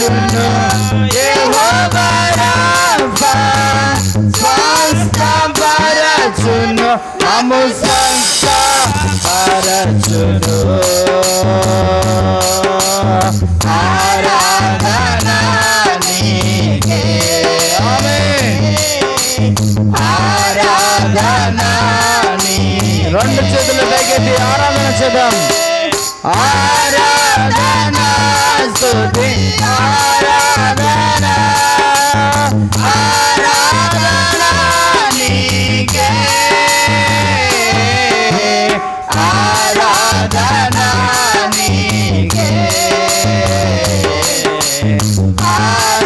పరచును యెహోవా Rapha స్వస్థపరచును మమ్ము స్వస్థపరచును ఆరాధన నీకే ఆరాధన నీకే రెండు చేతులు పైకెత్తి ఆరాధన చేద్దాం ఆరాధన స్తుతి ఆరాధన ఆరాధన నీకే ఆరాధన నీకే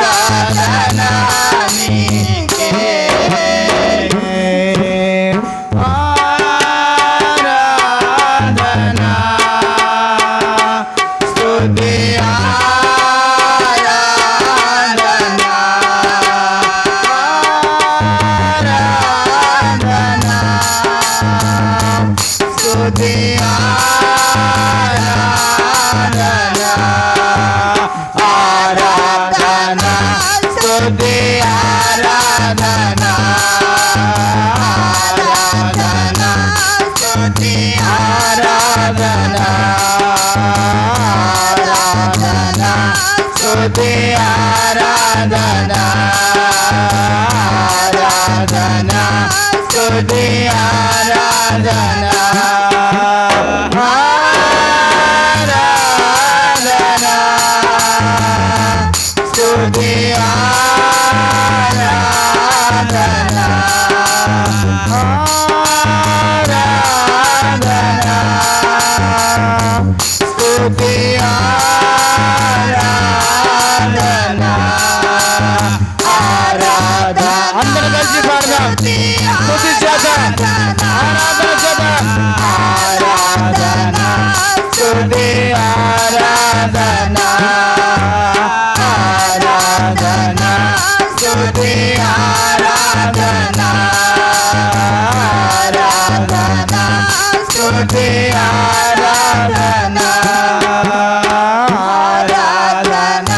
ఆరాధన నీకే ఆరాధన స్తుతి ఆరాధన ఆరాధన స్తుతి ఆరాధన ఆరాధన స్తుతి ఆరాధన ఆరాధన స్తుతి ఆరాధన ఆరాధన స్తుతి ఆరాధన ఆరాధన స్తుతి ఆరాధన ఆరాధన స్తుతి ఆరాధన ఆరాధన స్తుతి ఆరాధన ఆరాధన అందరూ కలిసి పాడదాం స్తుతి చేద్దాం ఆరాధన చేద్దాం ఆరాధన స్తుతి ఆరాధన ఆరాధన స్తుతి ఆరాధన ఆరాధన స్తుతి ఆరాధన ఆరాధన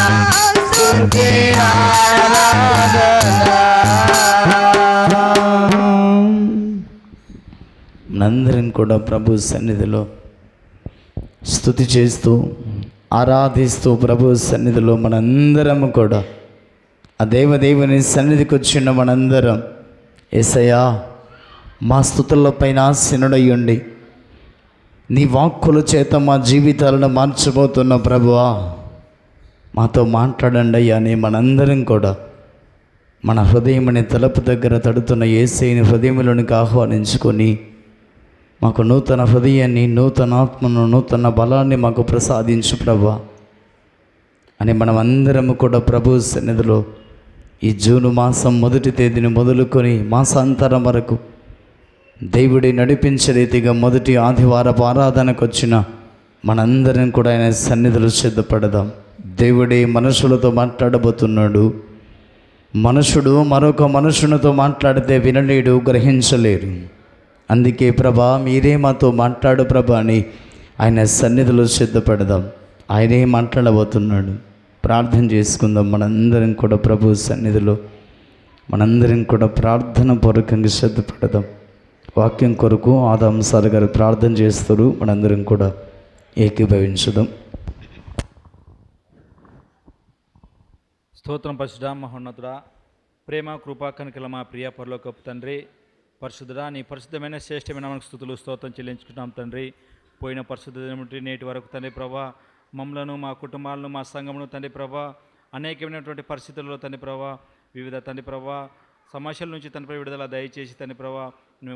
స్తుతి ఆరాధన మనందరం కూడా ప్రభు సన్నిధిలో స్తుతి చేస్తూ ఆరాధిస్తూ ప్రభు సన్నిధిలో మనందరం కూడా ఆ దేవదేవుని సన్నిధికి వచ్చిన మనందరం యేసయ్యా మా స్తుతుల పైన ఆసీనుడయ్యుండి నీ వాక్కుల చేత మా జీవితాలను మార్చబోతున్న ప్రభువా మాతో మాట్లాడండి అయ్యా అని మనందరం కూడా మన హృదయమని తలుపు దగ్గర తడుతున్న యేసయ్యని హృదయంలోనికి ఆహ్వానించుకొని మాకు నూతన హృదయాన్ని నూతన ఆత్మను నూతన బలాన్ని మాకు ప్రసాదించు ప్రభువా అని మనం అందరము కూడా ప్రభు సన్నిధిలో ఈ జూన్ మాసం మొదటి తేదీని మొదలుకొని మాసాంతరం వరకు దేవుడి నడిపించే రీతిగా మొదటి ఆదివారపు ఆరాధనకు వచ్చిన మనందరం కూడా ఆయన సన్నిధిలో సిద్ధపడదాం. దేవుడే మనుషులతో మాట్లాడబోతున్నాడు. మనుషుడు మరొక మనుషునితో మాట్లాడితే వినలేడు, గ్రహించలేరు. అందుకే ప్రభా మీరే మాతో మాట్లాడు ప్రభా అని ఆయన సన్నిధిలో సిద్ధపడదాం. ఆయనే మాట్లాడబోతున్నాడు. ప్రార్థన చేసుకుందాం. మనందరం కూడా ప్రభు సన్నిధిలో మనందరం కూడా ప్రార్థన పూర్వకంగా సిద్ధపడదాం. వాక్యం కొరకు ఆదాంసార్ గారు ప్రార్థన చేస్తారు. మనందరం కూడా ఏకీభవించుదాం. స్తోత్రం పరిశుద్ధ మహోన్నతుడా, ప్రేమ కృపా కనికల మా ప్రియ పరలోకపు తండ్రి, పరిశుద్ధుడా నీ పరిశుద్ధమైన శ్రేష్టమైన మనకు స్తుతులు స్తోత్రం చెల్లించుకుంటాం తండ్రి. పోయిన పరిశుద్ధ దినం నుండి నేటి వరకు తండ్రి ప్రభా మమ్మలను మా కుటుంబాలను మా సంఘమును తండ్రి ప్రభా అనేకమైనటువంటి పరిస్థితుల్లో తండ్రి ప్రభా వివిధ తండ్రి ప్రభా సమస్యల నుంచి తండ్రి విడుదల దయచేసి తండ్రి ప్రభా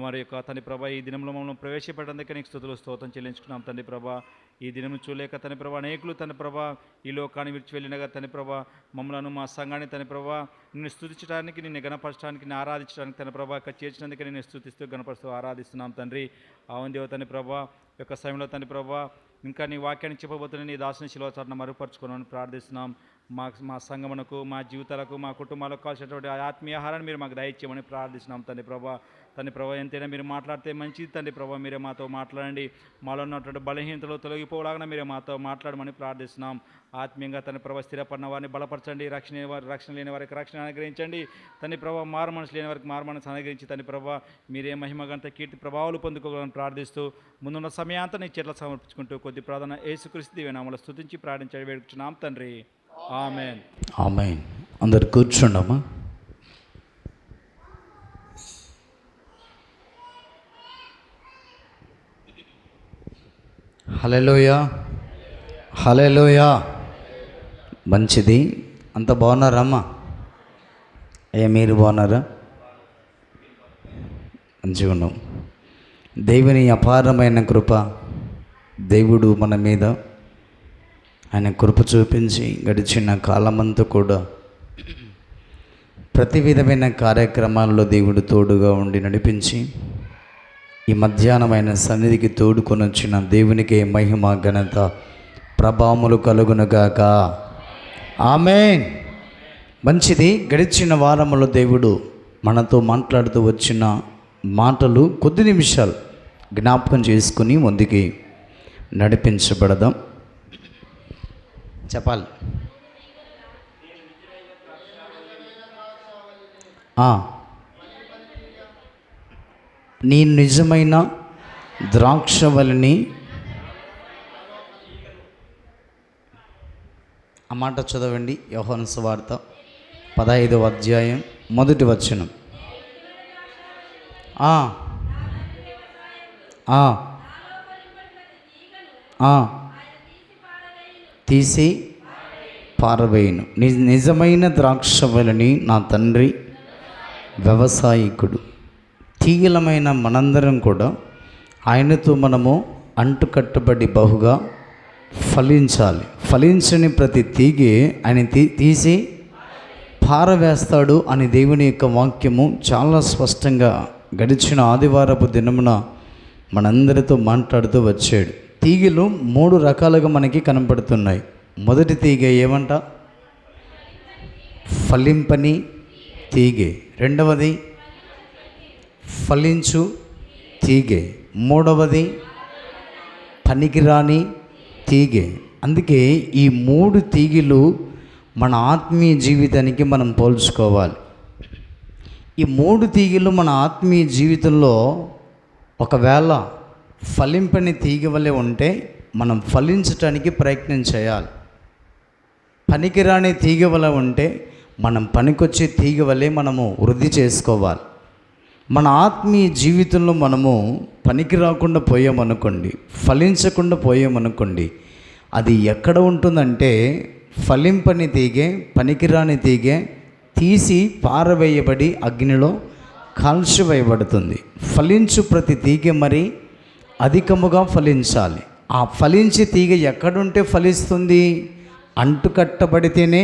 మరి యొక్క తండ్రి ప్రభా ఈ దినంలో మమ్మల్ని ప్రవేశపెట్టడానికి నీకు స్తుతులు స్తోత్రం చెల్లించుకున్నాం తండ్రి ప్రభా. ఈ దినం చూలేక తండ్రి ప్రభా అనేకులు తండ్రి ప్రభా ఈ లోకాన్ని విడిచి వెళ్ళినగా తండ్రి ప్రభా మమ్మలను మా సంఘాన్ని తండ్రి ప్రభా నిన్ను స్తుతించడానికి, నిన్ను గణపరచడానికి, నిన్ను ఆరాధించడానికి తండ్రి ప్రభా చేర్చినందుకు నేను స్తుతిస్తూ గణపరుస్తూ ఆరాధిస్తున్నాం తండ్రి. అవును దేవ తండ్రి ప్రభా యొక్క సమయంలో తండ్రి ప్రభా ఇంకా నీ వాక్యాన్ని చెప్పబోతున్న నీ దాసుని శిలువ చాటున మరుగుపరచుకోవాలని ప్రార్థిస్తున్నాం. మా సంఘమునకు, మా జీవితాలకు, మా కుటుంబాలకు కావాల్సినటువంటి ఆత్మీయ ఆహారాన్ని మీరు మాకు దయచేయమని ప్రార్థిస్తున్నాం తండ్రి ప్రభా. ఎంతైనా మీరు మాట్లాడితే మంచిది తండ్రి ప్రభా. మీరే మాతో మాట్లాడండి. మాలో ఉన్నటువంటి బలహీనతలు తొలగిపోలాగా మీరే మాతో మాట్లాడమని ప్రార్థిస్తున్నాం. ఆత్మీయంగా ప్రభా స్థిరపడిన వారిని బలపరచండి. రక్షణ లేని వారికి రక్షణ అనుగ్రహించండి తండ్రి ప్రభా. మారు మనసు లేని వారికి మారు మనసు అనుగ్రహించి తండ్రి ప్రభా మీరే మహిమగంత కీర్తి ప్రభావాలు పొందుకోవాలని ప్రార్థిస్తూ ముందున్న సమయాంతా నీ చేతులకు సమర్పించుకుంటూ కొద్ది ప్రార్థన యేసుక్రీస్తు దివ్యనామములో స్తుతించి ప్రార్థించి వేడుకుంటున్నాం తండ్రి. ఆమేన్. ఆమేన్. అందరు కూర్చోండమ్మా. హల్లెలూయా, హల్లెలూయా. మంచిది. అంత బాగున్నారమ్మా? మీరు బాగున్నారా? మంచిగా ఉన్నాం. దేవుని అపారమైన కృప, దేవుడు మన మీద ఆయన కృప చూపించి గడిచిన కాలమంతా కూడా ప్రతి విధమైన కార్యక్రమాల్లో దేవుడు తోడుగా ఉండి నడిపించి ఈ మధ్యాహ్నమైన సన్నిధికి తోడుకొని వచ్చిన దేవునికే మహిమ ఘనత ప్రభావములు కలుగునుగాక. ఆమేన్. మంచిది. గడిచిన వారములో దేవుడు మనతో మాట్లాడుతూ వచ్చిన మాటలు కొద్ది నిమిషాలు జ్ఞాపకం చేసుకుని ముందుకి నడిపించబడదాం. చెప్పాలి. నీ నిజమైన ద్రాక్షవల్లిని, ఆ మాట చదవండి. యోహాను సువార్త 15వ అధ్యాయం 1వ వచనం. తీసి పారవేయును. నిజమైన ద్రాక్షవల్లిని నా తండ్రి వ్యవసాయకుడు. తీగలమైన మనందరం కూడా ఆయనతో మనము అంటుకట్టబడి బహుగా ఫలించాలి. ఫలించని ప్రతి తీగే ఆయన తీసి పారవేస్తాడు అని దేవుని యొక్క వాక్యము చాలా స్పష్టంగా గడిచిన ఆదివారపు దినమున మనందరితో మాట్లాడుతూ వచ్చాడు. తీగలు 3 రకాలుగా మనకి కనపడుతున్నాయి. మొదటి తీగ ఏమంట? ఫలింపని తీగే. రెండవది ఫలించు తీగే. మూడవది పనికిరాని తీగే. అందుకే ఈ 3 తీగలు మన ఆత్మీయ జీవితానికి మనం పోల్చుకోవాలి. ఈ 3 తీగలు మన ఆత్మీయ జీవితంలో ఒకవేళ ఫలింపని తీగ వలె ఉంటే మనం ఫలించటానికి ప్రయత్నం చేయాలి. పనికిరాని తీగ వలె ఉంటే మనం పనికొచ్చే తీగ వలె మనము వృద్ధి చేసుకోవాలి. మన ఆత్మీయ జీవితంలో మనము పనికి రాకుండా పోయామనుకోండి, ఫలించకుండా పోయామనుకోండి, అది ఎక్కడ ఉంటుందంటే ఫలింపని తీగే, పనికిరాని తీగే తీసి పారవేయబడి అగ్నిలో కాల్చివేయబడుతుంది. ఫలించు ప్రతి తీగ మరి అధికముగా ఫలించాలి. ఆ ఫలించే తీగ ఎక్కడుంటే ఫలిస్తుంది? అంటుకట్టబడితేనే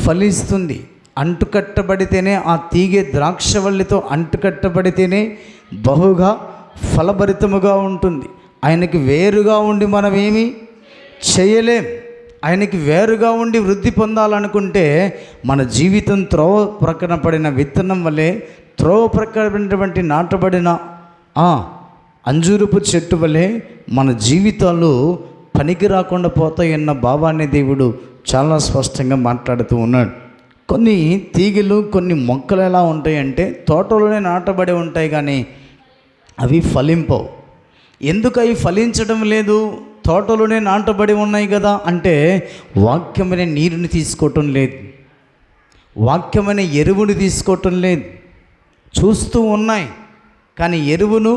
ఫలిస్తుంది. అంటుకట్టబడితేనే ఆ తీగ ద్రాక్షవల్లితో అంటుకట్టబడితేనే బహుగా ఫలభరితముగా ఉంటుంది. ఆయనకి వేరుగా ఉండి మనం ఏమీ చేయలేం. ఆయనకి వేరుగా ఉండి వృద్ధి పొందాలనుకుంటే మన జీవితం త్రోవ ప్రక్కన పడిన విత్తనం వలె, త్రోవ ప్రక్కన పడినటువంటి నాటబడిన అంజూరపు చెట్టు వలె మన జీవితాలు పనికి రాకుండా పోతాయన్న భావాన్ని దేవుడు చాలా స్పష్టంగా మాట్లాడుతూ ఉన్నాడు. కొన్ని తీగలు, కొన్ని మొక్కలు ఎలా ఉంటాయంటే తోటలోనే నాటబడి ఉంటాయి, కానీ అవి ఫలింపవు. ఎందుకు అవి ఫలించడం లేదు? తోటలోనే నాటబడి ఉన్నాయి కదా అంటే వాక్యమైన నీరుని తీసుకోవటం లేదు, వాక్యమైన ఎరువుని తీసుకోవటం లేదు. చూస్తూ ఉన్నాయి కానీ ఎరువును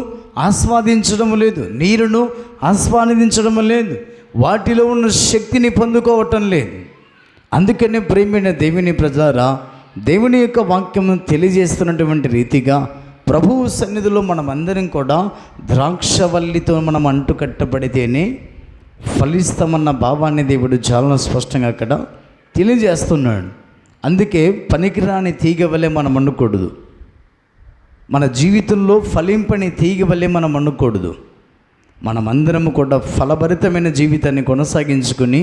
ఆస్వాదించడం లేదు, నీరును ఆస్వాదించడం లేదు, వాటిలో ఉన్న శక్తిని పొందుకోవటం లేదు. అందుకనే ప్రేమైన దేవుని ప్రజలారా, దేవుని యొక్క వాక్యము తెలియజేస్తున్నటువంటి రీతిగా ప్రభువు సన్నిధిలో మనమందరం కూడా ద్రాక్షవల్లితో మనం అంటుకట్టబడితేనే ఫలిస్తామన్న భావాన్ని దేవుడు చాలా స్పష్టంగా అక్కడ తెలియజేస్తున్నాడు. అందుకే పనికిరాని తీగ వలె మనం అనకూడదు. మన జీవితంలో ఫలింపని తీగ వలె మనం అనకూడదు. మనమందరము కూడా ఫలభరితమైన జీవితాన్ని కొనసాగించుకుని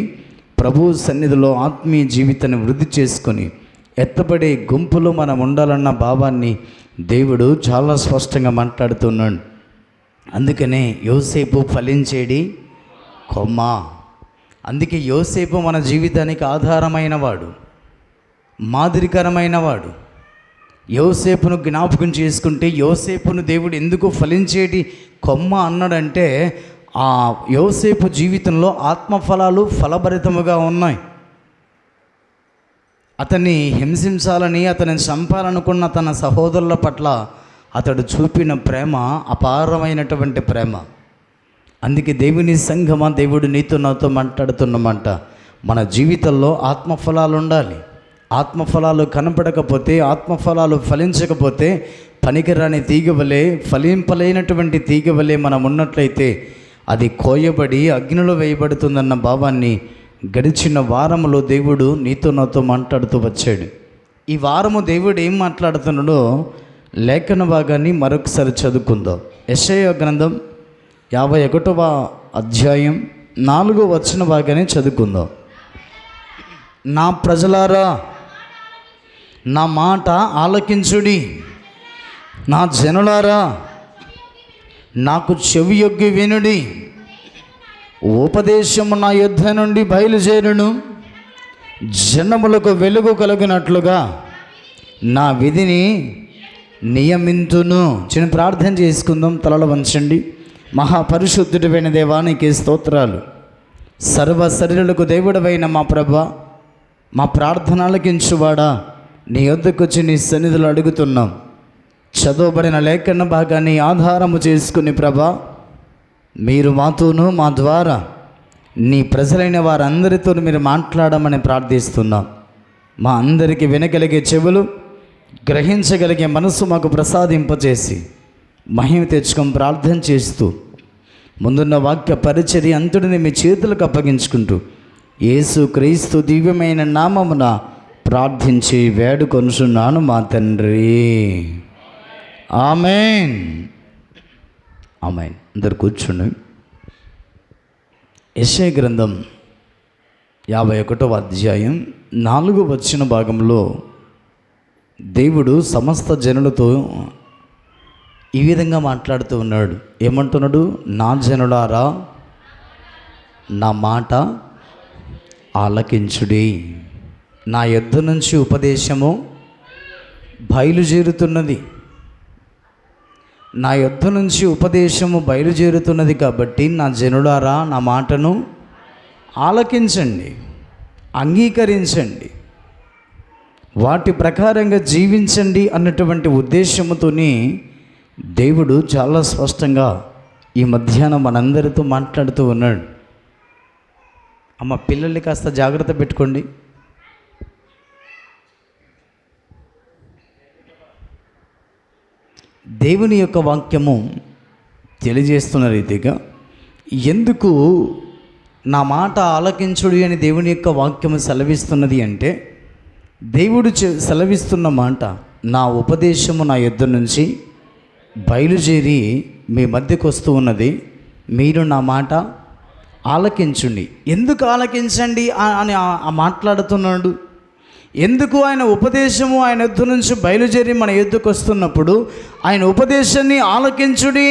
ప్రభు సన్నిధిలో ఆత్మీయ జీవితాన్ని వృద్ధి చేసుకొని ఎత్తబడే గుంపులో మనం ఉండాలన్న భావాన్ని దేవుడు చాలా స్పష్టంగా మాట్లాడుతున్నాడు. అందుకనే యోసేపు ఫలించేడి కొమ్మ. అందుకే యోసేపు మన జీవితానికి ఆధారమైన వాడు, మాదిరికరమైన వాడు. యోసేపును జ్ఞాపకం చేసుకుంటే యోసేపును దేవుడు ఎందుకు ఫలించేటి కొమ్మ అన్నాడంటే ఆ యోసేపు జీవితంలో ఆత్మఫలాలు ఫలభరితముగా ఉన్నాయి. అతన్ని హింసించాలని, అతన్ని చంపాలనుకున్న తన సహోదరుల పట్ల అతడు చూపిన ప్రేమ అపారమైనటువంటి ప్రేమ. అందుకే దేవుని సంఘమా, దేవుడు నీతో నాతో మాట్లాడుతున్నమాట, మన జీవితంలో ఆత్మఫలాలు ఉండాలి. ఆత్మఫలాలు కనపడకపోతే, ఆత్మఫలాలు ఫలించకపోతే పనికిరాని తీగవలే, ఫలింపలేనటువంటి తీగవలే మనం ఉన్నట్లయితే అది కోయబడి అగ్నిలో వేయబడుతుందన్న భావాన్ని గడిచిన వారములో దేవుడు నీతో నాతో మాట్లాడుతూ వచ్చాడు. ఈ వారము దేవుడు ఏం మాట్లాడుతున్నాడో లేఖన భాగాన్ని మరొకసారి చదువుకుందాం. యెషయా గ్రంథం 51వ అధ్యాయం 4వ వచన భాగాన్ని చదువుకుందాం. నా ప్రజలారా, నా మాట ఆలకించుడి, నా జనులారా నాకు చెవియొగ్గి వినుడి. ఉపదేశము నా యుద్ధ నుండి బయలుదేరును, జనములకు వెలుగు కలిగినట్లుగా నా విధిని నియమింతును. చిన్న ప్రార్థన చేసుకుందాం, తలలు వంచండి. మహాపరిశుద్ధుడైన దేవానికి స్తోత్రాలు. సర్వ శరీరులకు దేవుడవైన మా ప్రభువా, మా ప్రార్థన ఆలకించువాడా, నీ యొద్దకు వచ్చి నీ సన్నిధిలో అడుగుతున్నాం. చదవబడిన లేఖన భాగాన్ని ఆధారము చేసుకుని ప్రభా, మీరు మాతోనూ మా ద్వారా నీ ప్రజలైన వారందరితో మీరు మాట్లాడమని ప్రార్థిస్తున్నాం. మా అందరికీ వినగలిగే చెవులు, గ్రహించగలిగే మనసు మాకు ప్రసాదింపచేసి మహిమ తెచ్చుకొని ప్రార్థన చేస్తూ ముందున్న వాక్య పరిచర్య అంతటిని మీ చేతులకు అప్పగించుకుంటూ యేసు క్రీస్తు దివ్యమైన నామమున ప్రార్థించి వేడుకొనుచున్నాను మా తండ్రి. ఆమేన్. ఆమేన్. అందరు కూర్చుండి. యెషయా గ్రంథం 51వ అధ్యాయం 4వ వచన భాగంలో దేవుడు సమస్త జనులతో ఈ విధంగా మాట్లాడుతూ ఉన్నాడు. ఏమంటున్నాడు? నా జనులారా, నా మాట ఆలకించుడి. నా యొద్ద నుంచి ఉపదేశము బయలుదేరుతున్నది. నా యొద్ద నుంచి ఉపదేశము బయలుదేరుతున్నది కాబట్టి నా జనులారా, నా మాటను ఆలకించండి, అంగీకరించండి, వాటి ప్రకారంగా జీవించండి అన్నటువంటి ఉద్దేశముతోని దేవుడు చాలా స్పష్టంగా ఈ మధ్యాహ్నం మనందరితో మాట్లాడుతూ ఉన్నాడు. అమ్మ, పిల్లల్ని కాస్త జాగ్రత్త పెట్టుకోండి. దేవుని యొక్క వాక్యము తెలియజేస్తున్న రీతిగా ఎందుకు నా మాట ఆలకించుడి అని దేవుని యొక్క వాక్యము సెలవిస్తున్నది అంటే, దేవుడు సెలవిస్తున్న మాట, నా ఉపదేశము నా యొద్ద నుంచి బయలుదేరి మీ మధ్యకు వస్తూ ఉన్నది, మీరు నా మాట ఆలకించుండి. ఎందుకు ఆలకించండి అని మాట్లాడుతున్నాడు? ఎందుకు ఆయన ఉపదేశము ఆయన యొద్ద నుంచి బయలుదేరి మన యొద్దకు వస్తున్నప్పుడు ఆయన ఉపదేశాన్ని ఆలకించుడి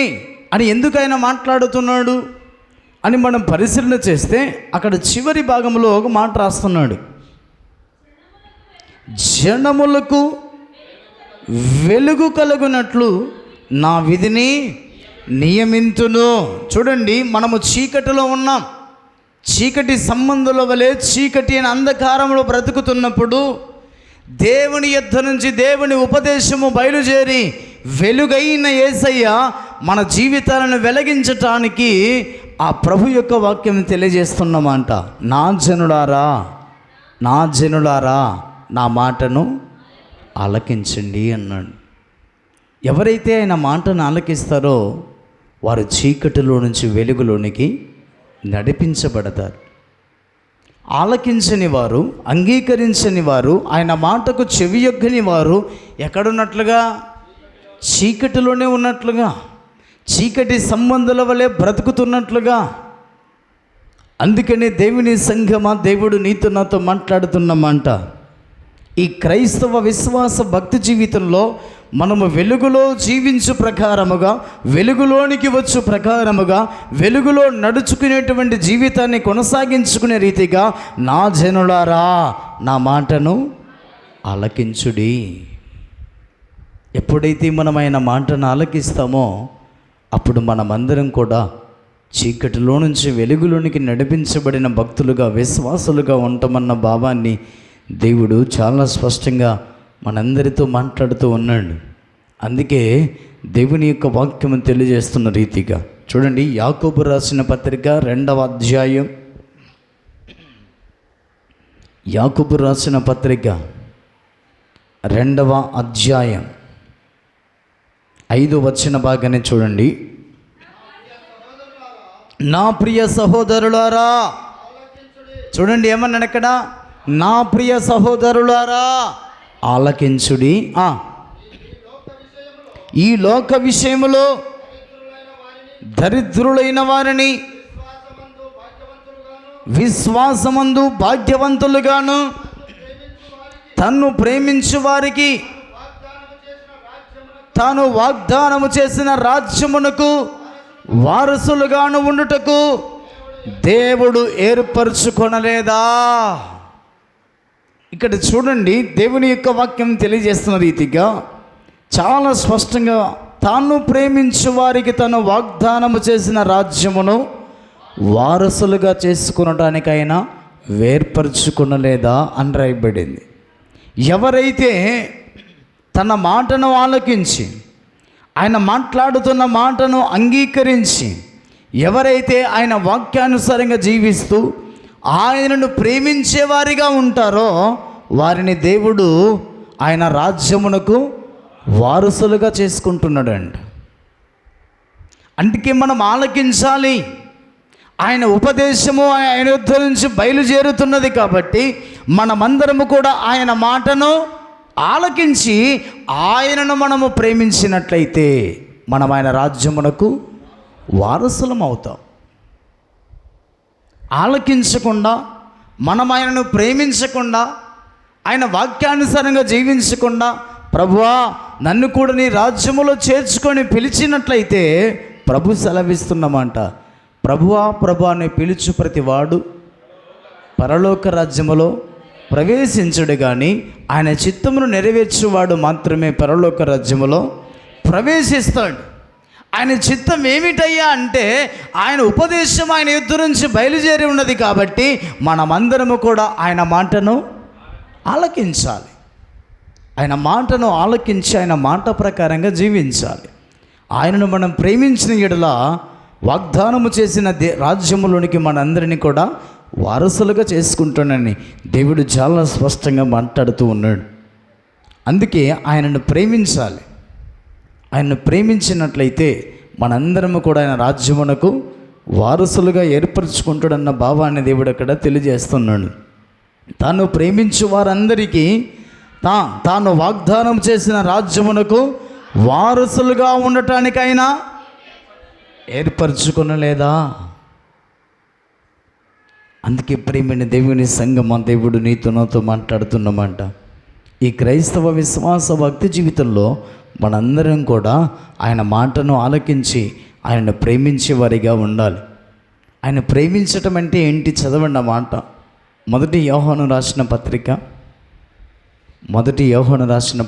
అని ఎందుకు ఆయన మాట్లాడుతున్నాడు అని మనం పరిశీలన చేస్తే అక్కడ చివరి భాగంలో ఒక మాట రాస్తున్నాడు. జనములకు వెలుగు కలుగునట్లు నా విధిని నియమింతును. చూడండి, మనము చీకటిలో ఉన్నాం. చీకటి సంబంధుల వలె చీకటి అయిన అంధకారంలో బ్రతుకుతున్నప్పుడు దేవుని యొద్ద నుంచి దేవుని ఉపదేశము బయలుదేరి వెలుగైన యేసయ్య మన జీవితాలను వెలిగించటానికి ఆ ప్రభు యొక్క వాక్యం తెలియజేస్తున్నమాట. నా జనులారా, నా జనులారా, నా మాటను ఆలకించండి అన్నాడు. ఎవరైతే ఆయన మాటను ఆలకిస్తారో వారు చీకటిలో నుంచి వెలుగులోనికి నడిపించబడతారు. ఆలకించని వారు, అంగీకరించని వారు, ఆయన మాటకు చెవియొగ్గని వారు ఎక్కడున్నట్లుగా? చీకటిలోనే ఉన్నట్లుగా, చీకటి సంబంధుల వలె బ్రతుకుతున్నట్లుగా. అందుకనే దేవుని సంఘమా, దేవుడు నీతో నాతో మాట్లాడుతున్నమాట. ఈ క్రైస్తవ విశ్వాస భక్తి జీవితంలో మనము వెలుగులో జీవించు ప్రకారముగా, వెలుగులోనికి వచ్చు ప్రకారముగా, వెలుగులో నడుచుకునేటువంటి జీవితాన్ని కొనసాగించుకునే రీతిగా, నా జనులారా నా మాటను ఆలకించుడి. ఎప్పుడైతే మనం ఆయన మాటను ఆలకిస్తామో అప్పుడు మనమందరం కూడా చీకటిలో నుంచి వెలుగులోనికి నడిపించబడిన భక్తులుగా, విశ్వాసులుగా ఉంటామన్న భావాన్ని దేవుడు చాలా స్పష్టంగా మనందరితో మాట్లాడుతూ ఉన్నాడు. అందుకే దేవుని యొక్క వాక్యము తెలియజేస్తున్న రీతిగా చూడండి, యాకోబు రాసిన పత్రిక 2వ అధ్యాయం, యాకోబు రాసిన పత్రిక 2వ అధ్యాయం 5వ వచన భాగాన్ని చూడండి. నా ప్రియ సహోదరులారా, చూడండి ఏమన్నాడు అక్కడ, నా ప్రియ సహోదరులారా ఆలకించుడి. ఈ లోక విషయములో దరిద్రులైన వారిని విశ్వాసమందు భాగ్యవంతులుగాను, తన్ను ప్రేమించు వారికి తాను వాగ్దానము చేసిన రాజ్యమునకు వారసులుగాను ఉండుటకు దేవుడు ఏర్పరచుకొనలేదా? ఇక్కడ చూడండి, దేవుని యొక్క వాక్యం తెలియజేస్తున్న రీతిగా చాలా స్పష్టంగా, తాను ప్రేమించు వారికి తను వాగ్దానము చేసిన రాజ్యమును వారసులుగా చేసుకునటానికైనా వేర్పరచుకునలేదా అని రాయబడింది. ఎవరైతే తన మాటను ఆలకించి, ఆయన మాట్లాడుతున్న మాటను అంగీకరించి, ఎవరైతే ఆయన వాక్యానుసారంగా జీవిస్తూ ఆయనను ప్రేమించేవారిగా ఉంటారో వారిని దేవుడు ఆయన రాజ్యమునకు వారసులుగా చేసుకుంటున్నాడంట. అందుకే మనం ఆలకించాలి. ఆయన ఉపదేశము ఆయన యుద్ధ నుంచి బయలుదేరుతున్నది కాబట్టి మనమందరము కూడా ఆయన మాటను ఆలకించి ఆయనను మనము ప్రేమించినట్లయితే మనం ఆయన రాజ్యమునకు వారసులం అవుతాం. ఆలకించకుండా, మనం ఆయనను ప్రేమించకుండా, ఆయన వాక్యానుసారంగా జీవించకుండా, ప్రభువా నన్ను కూడా నీ రాజ్యములో చేర్చుకొని పిలిచినట్లయితే ప్రభు సెలవిస్తున్నమాట, ప్రభువా ప్రభు అని పిలుచు ప్రతివాడు పరలోక రాజ్యములో ప్రవేశించుడు కానీ ఆయన చిత్తమును నెరవేర్చువాడు మాత్రమే పరలోక రాజ్యములో ప్రవేశిస్తాడు. ఆయన చిత్తం ఏమిటయ్యా అంటే, ఆయన ఉపదేశం ఆయన యుద్ధ నుంచి బయలుదేరి ఉన్నది కాబట్టి మనమందరము కూడా ఆయన మాటను ఆలకించాలి. ఆయన మాటను ఆలకించి ఆయన మాట ప్రకారంగా జీవించాలి. ఆయనను మనం ప్రేమించిన ఎడల వాగ్దానము చేసిన రాజ్యములోనికి మనందరినీ కూడా వారసులుగా చేసుకుంటానని దేవుడు చాలా స్పష్టంగా మాట్లాడుతూ ఉన్నాడు. అందుకే ఆయనను ప్రేమించాలి. ఆయనను ప్రేమించినట్లయితే మనందరము కూడా ఆయన రాజ్యమునకు వారసులుగా ఏర్పరచుకుంటాడన్న భావాన్ని దేవుడు అక్కడ తెలియజేస్తున్నాడు. తాను ప్రేమించు వారందరికీ తాను వాగ్దానం చేసిన రాజ్యమునకు వారసులుగా ఉండటానికైనా ఏర్పరచుకొనలేదా? అందుకే ప్రేమైన దేవుని సంగమా, దేవుడు నీతో నాతో మాట్లాడుతున్నమాట. ఈ క్రైస్తవ విశ్వాస భక్తి జీవితంలో మనందరం కూడా ఆయన మాటను ఆలకించి ఆయనను ప్రేమించే వారిగా ఉండాలి. ఆయన ప్రేమించటం అంటే ఏంటి? చదవండి ఆ మాట. 1 యోహాను రాసిన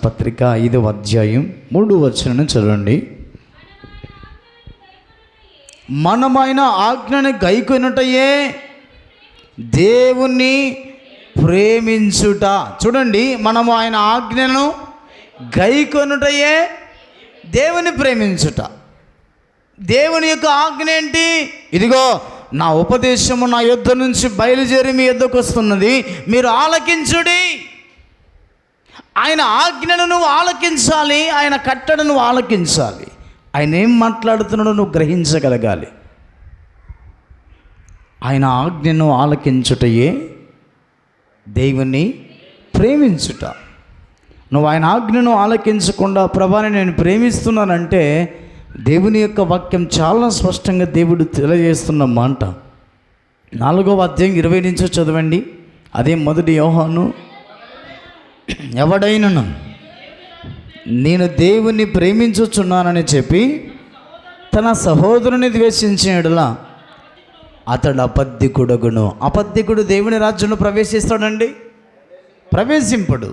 పత్రిక 5వ అధ్యాయం 3వ వచనం చదవండి. మనమైన ఆజ్ఞను గైకొనుటయే దేవుణ్ణి ప్రేమించుట. చూడండి, మనము ఆయన ఆజ్ఞను గైకొనుటయే దేవుని ప్రేమించుట. దేవుని యొక్క ఆజ్ఞ ఏంటి? ఇదిగో నా ఉపదేశము నా యుద్ధ నుంచి బయలుదేరి మీ యుద్ధకు వస్తున్నది, మీరు ఆలకించుడి. ఆయన ఆజ్ఞను నువ్వు ఆలకించాలి, ఆయన కట్టడను నువ్వు ఆలకించాలి. ఆయన ఏం మాట్లాడుతున్నాడో నువ్వు గ్రహించగలగాలి. ఆయన ఆజ్ఞను ఆలకించుటయే దేవుని ప్రేమించుట. నువ్వు ఆయన ఆజ్ఞను ఆలకించకుండా ప్రభాని నేను ప్రేమిస్తున్నానంటే దేవుని యొక్క వాక్యం చాలా స్పష్టంగా దేవుడు తెలియజేస్తున్న మాట. 4వ అధ్యాయం 20 నుంచి చదవండి. అదే 1 యోహాను. ఎవడైనను నేను దేవుని ప్రేమించుచున్నానని చెప్పి తన సహోదరుని ద్వేషించిన యెడల అతడు అబద్ధికుడగును. అబద్ధికుడు దేవుని రాజ్యంలో ప్రవేశిస్తాడండి? ప్రవేశింపడు.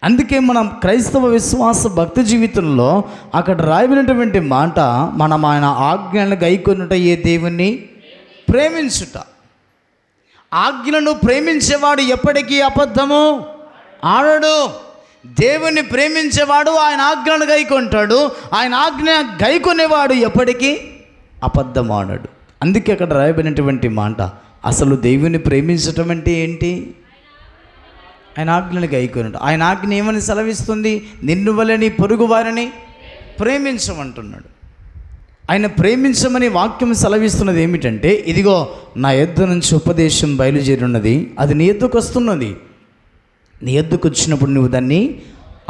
అందుకే మనం క్రైస్తవ విశ్వాస భక్తి జీవితంలో అక్కడ రాయబడినటువంటి మాట, మనం ఆయన ఆజ్ఞలను గైకొనుట ఏ దేవుణ్ణి ప్రేమించుట. ఆజ్ఞలను ప్రేమించేవాడు ఎప్పటికీ అబద్ధము ఆడడు. దేవుణ్ణి ప్రేమించేవాడు ఆయన ఆజ్ఞలను గైకొంటాడు. ఆయన ఆజ్ఞ గైకొనేవాడు ఎప్పటికీ అబద్ధం ఆడడు. అందుకే అక్కడ రాయబడినటువంటి మాట, అసలు దేవుని ప్రేమించటం అంటే ఏంటి? ఆయన ఆజ్ఞలు గైకొనుట. ఆయన ఆజ్ఞ ఏమని సెలవిస్తుంది? నిన్ను వలె నీ పొరుగు వారిని ప్రేమించమంటున్నాడు. ఆయన ప్రేమించమని వాక్యం సెలవిస్తున్నది ఏమిటంటే, ఇదిగో నా యొద్ద నుంచి ఉపదేశం బయలుదేరున్నది, అది నీ యొద్దకు వస్తున్నది, నీ యొద్దకు వచ్చినప్పుడు నువ్వు దాన్ని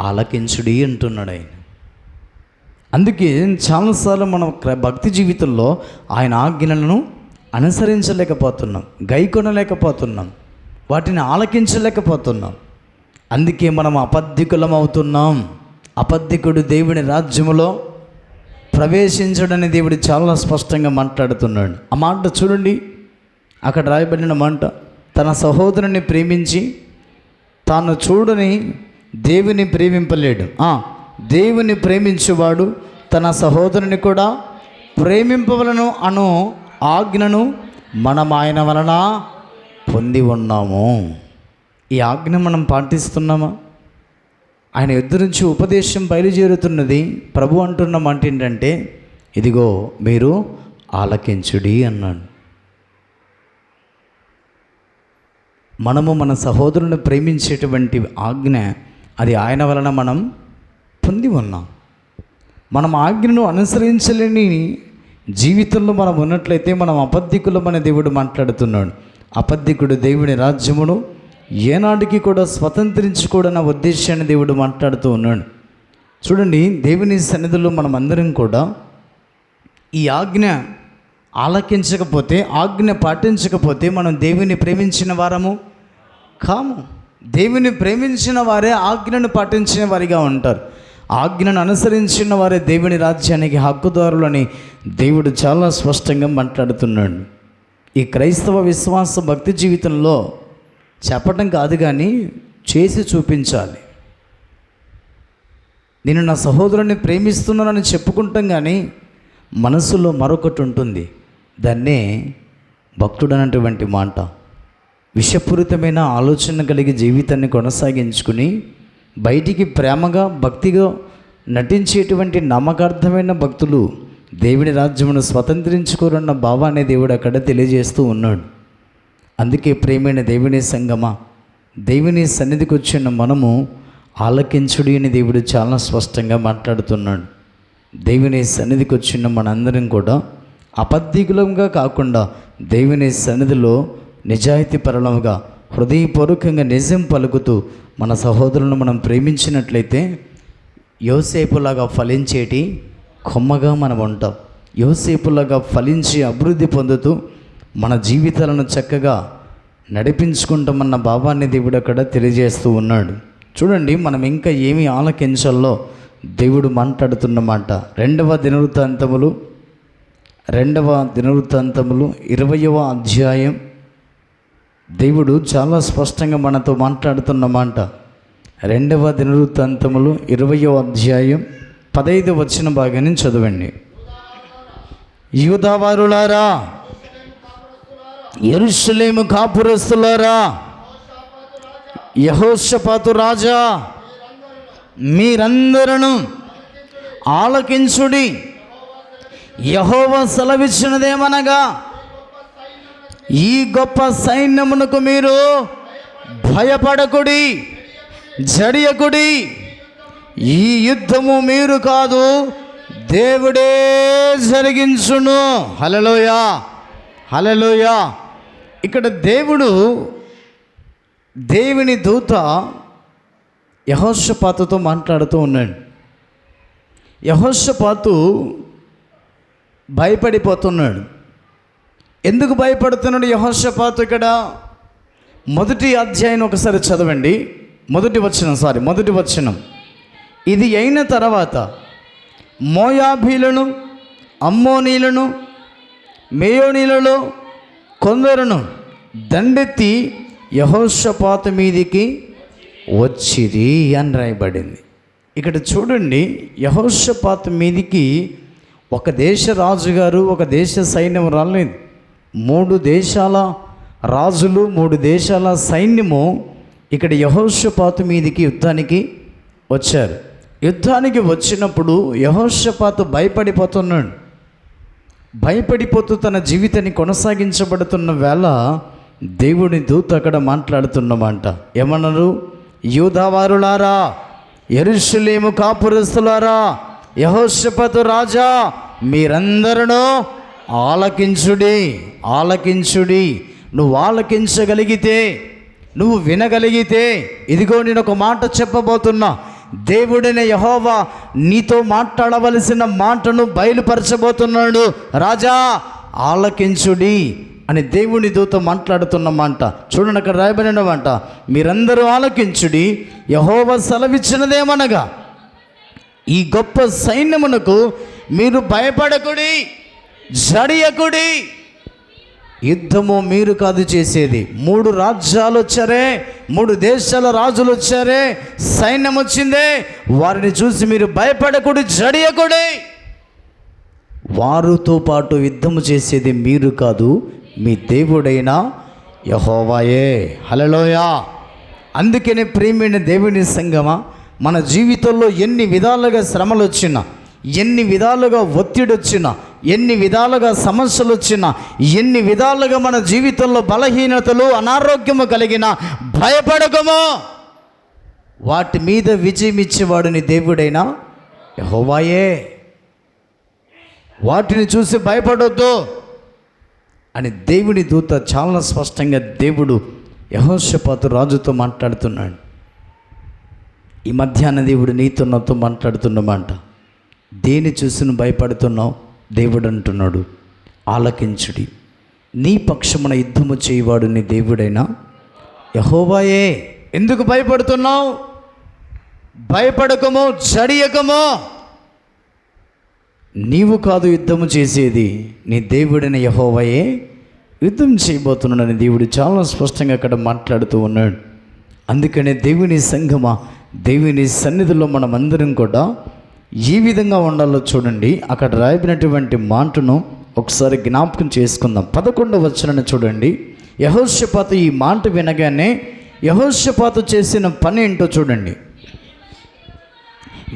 ఆలకించుడి అంటున్నాడు ఆయన. అందుకే చాలాసార్లు మనం భక్తి జీవితంలో ఆయన ఆజ్ఞలను అనుసరించలేకపోతున్నాం, గైకొనలేకపోతున్నాం, వాటిని ఆలకించలేకపోతున్నాం. అందుకే మనం అబద్ధికులం అవుతున్నాం. అబద్ధికుడు దేవుని రాజ్యములో ప్రవేశించడని దేవుడు చాలా స్పష్టంగా మాట్లాడుతున్నాడు. ఆ మాట చూడండి, అక్కడ రాయబడిన మాట, తన సహోదరుని ప్రేమించి తాను చూడని దేవుని ప్రేమింపలేడు. దేవుని ప్రేమించేవాడు తన సహోదరుని కూడా ప్రేమింపవలను అను ఆజ్ఞను మనం ఆయన వలన పొంది ఉన్నాము. ఈ ఆజ్ఞ మనం పాటిస్తున్నామా? ఆయన ఎదురు నుంచి ఉపదేశం బయలుదేరుతున్నది. ప్రభు అంటున్న మాట ఏంటంటే, ఇదిగో మీరు ఆలకించుడి అన్నాడు. మనము మన సహోదరుని ప్రేమించేటువంటి ఆజ్ఞ, అది ఆయన వలన మనం పొంది ఉన్నాం. మనం ఆజ్ఞను అనుసరించలేని జీవితంలో మనం ఉన్నట్లయితే మనం అబద్ధికులమని దేవుడు మాట్లాడుతున్నాడు. అబద్ధికుడు దేవుని రాజ్యమును ఏనాటికి కూడా స్వతంత్రించుకోడన్న ఉద్దేశాన్ని దేవుడు మాట్లాడుతూ ఉన్నాడు. చూడండి, దేవుని సన్నిధిలో మనం అందరం కూడా ఈ ఆజ్ఞ ఆలకించకపోతే, ఆజ్ఞ పాటించకపోతే మనం దేవుని ప్రేమించిన వారము కాము. దేవుని ప్రేమించిన వారే ఆజ్ఞను పాటించిన వారిగా ఉంటారు. ఆజ్ఞను అనుసరించిన వారే దేవుని రాజ్యానికి హక్కుదారులని దేవుడు చాలా స్పష్టంగా మాట్లాడుతున్నాడు. ఈ క్రైస్తవ విశ్వాస భక్తి జీవితంలో చెప్పటం కాదు కానీ చేసి చూపించాలి. నేను నా సహోదరుని ప్రేమిస్తున్నానని చెప్పుకుంటాం కానీ మనసులో మరొకటి ఉంటుంది. దాన్నే భక్తుడనటువంటి మాట. విషపూరితమైన ఆలోచన కలిగి జీవితాన్ని కొనసాగించుకుని బయటికి ప్రేమగా భక్తిగా నటించేటువంటి నమ్మకార్థమైన భక్తులు దేవుని రాజ్యమును స్వతంత్రించుకోరన్న భావాన్ని దేవుడు అక్కడ తెలియజేస్తూ ఉన్నాడు. అందుకే ప్రేమైన దేవుని సంగమా, దేవుని సన్నిధికి వచ్చిన మనము ఆలకించుడి అని దేవుడు చాలా స్పష్టంగా మాట్లాడుతున్నాడు. దేవుని సన్నిధికి వచ్చిన మనందరం కూడా అబద్ధికులంగా కాకుండా దేవుని సన్నిధిలో నిజాయితీ పరులంగా హృదయపూర్వకంగా నిజం పలుకుతూ మన సహోదరులను మనం ప్రేమించినట్లయితే యోసేపులాగా ఫలించేటి కొమ్మగా మనం ఉంటాం. యోసేపులాగా ఫలించి అభివృద్ధి పొందుతూ మన జీవితాలను చక్కగా నడిపించుకుంటామన్న భావాన్ని దేవుడు అక్కడ తెలియజేస్తూ ఉన్నాడు. చూడండి, మనం ఇంకా ఏమి ఆలకించాలో దేవుడు మాట్లాడుతున్నమాట. 2వ దినవృత్తాంతములు 20వ అధ్యాయం దేవుడు చాలా స్పష్టంగా మనతో మాట్లాడుతున్నమాట. 2వ దినవృత్తాంతములు 20వ అధ్యాయం 15వ వచన భాగాన్ని చదవండి. యూదావారులారా, యెరూషలేము కాపురస్తులారా, యెహోషాపాతు రాజా, మీరందరూ ఆలకించుడి. యెహోవా సెలవిచ్చినదేమనగా, ఈ గొప్ప సైన్యమునకు మీరు భయపడకుడి, జడియకుడి. ఈ యుద్ధము మీరు కాదు, దేవుడే జరిగించును. హల్లెలూయా, హల్లెలూయా. ఇక్కడ దేవుని దూత యెహోషాపాతుతో మాట్లాడుతూ ఉన్నాడు. యెహోషాపాతు భయపడిపోతున్నాడు. ఎందుకు భయపడుతున్నాడు యెహోషాపాతు ఇక్కడ? మొదటి అధ్యాయం ఒకసారి చదవండి. మొదటి వచనం. ఇది అయిన తర్వాత మోయాబీలను, అమ్మోనీలను, మేయోనీలలో కొందరును దండెత్తి యెహోషాపాతు మీదికి వచ్చిరి అని రాయబడింది. ఇక్కడ చూడండి, యెహోషాపాతు మీదికి ఒక దేశ రాజుగారు, ఒక దేశ సైన్యం రాలేదు. 3 దేశాల రాజులు, 3 దేశాల సైన్యము ఇక్కడ యెహోషాపాతు మీదికి యుద్ధానికి వచ్చారు. యుద్ధానికి వచ్చినప్పుడు యెహోషాపాతు భయపడిపోతూ తన జీవితాన్ని కొనసాగించబడుతున్న వేళ దేవుని దూత అక్కడ మాట్లాడుతున్నమాట. ఏమన్నారు? యూదావారులారా, యెరూషలేము కాపురస్తులారా, యెహోషాపాతు రాజా, మీరందరూ ఆలకించుడి. నువ్వు ఆలకించగలిగితే, నువ్వు వినగలిగితే, ఇదిగో నేను ఒక మాట చెప్పబోతున్నా. దేవుడైన యెహోవా నీతో మాట్లాడవలసిన మాటను బయలుపరచబోతున్నాడు. రాజా, ఆలకించుడి అని దేవుని దూత మాట్లాడుతున్న మాట చూడండి. అక్కడ రాయబడిన మాట, మీరందరూ ఆలకించుడి. యెహోవా సెలవిచ్చినదేమనగా, ఈ గొప్ప సైన్యమునకు మీరు భయపడకుడి, జడియకుడి. యుద్ధము మీరు కాదు చేసేది. 3 రాజ్యాలు వచ్చారే, 3 దేశాల రాజులు వచ్చారే, సైన్యం వచ్చిందే, వారిని చూసి మీరు భయపడకుడి, జడియకుడి. వారితో పాటు యుద్ధము చేసేది మీరు కాదు, మీ దేవుడైన యెహోవాయే. హల్లెలూయా. అందుకనే ప్రియమైన దేవుని సంగమా, మన జీవితంలో ఎన్ని విధాలుగా శ్రమలు వచ్చినా, ఎన్ని విధాలుగా ఒత్తిడి వచ్చినా, ఎన్ని విధాలుగా సమస్యలు వచ్చినా, ఎన్ని విధాలుగా మన జీవితంలో బలహీనతలు, అనారోగ్యము కలిగిన భయపడకము. వాటి మీద విజయం ఇచ్చేవాడు నీ దేవుడైన యెహోవాయే. వాటిని చూసి భయపడొద్దు అని దేవుని దూత చాలా స్పష్టంగా దేవుడు యెహోషాపాతు రాజుతో మాట్లాడుతున్నాడు. ఈ మధ్యాహ్న దేవుడు నీతో నాతో మాట్లాడుతున్నమాట. దేని చూసి నువ్వు భయపడుతున్నావు? దేవుడు అంటున్నాడు, ఆలకించుడి. నీ పక్షమున యుద్ధము చేయవాడు నీ దేవుడైనా యెహోవాయే. ఎందుకు భయపడుతున్నావు? భయపడకము, జడియకము. నీవు కాదు యుద్ధము చేసేది, నీ దేవుడైన యెహోవాయే యుద్ధం చేయబోతున్నాడని దేవుడు చాలా స్పష్టంగా అక్కడ మాట్లాడుతూ ఉన్నాడు. అందుకనే దేవుని సంఘమా, దేవుని సన్నిధిలో మనం అందరం కూడా ఈ విధంగా ఉండాలో చూడండి. అక్కడ రాయబడినటువంటి మాటను ఒకసారి జ్ఞాపకం చేసుకుందాం. 11వ వచనాన్ని చూడండి. యెహోషాపాతు ఈ మాట వినగానే యెహోషాపాతు చేసిన పని ఏంటో చూడండి.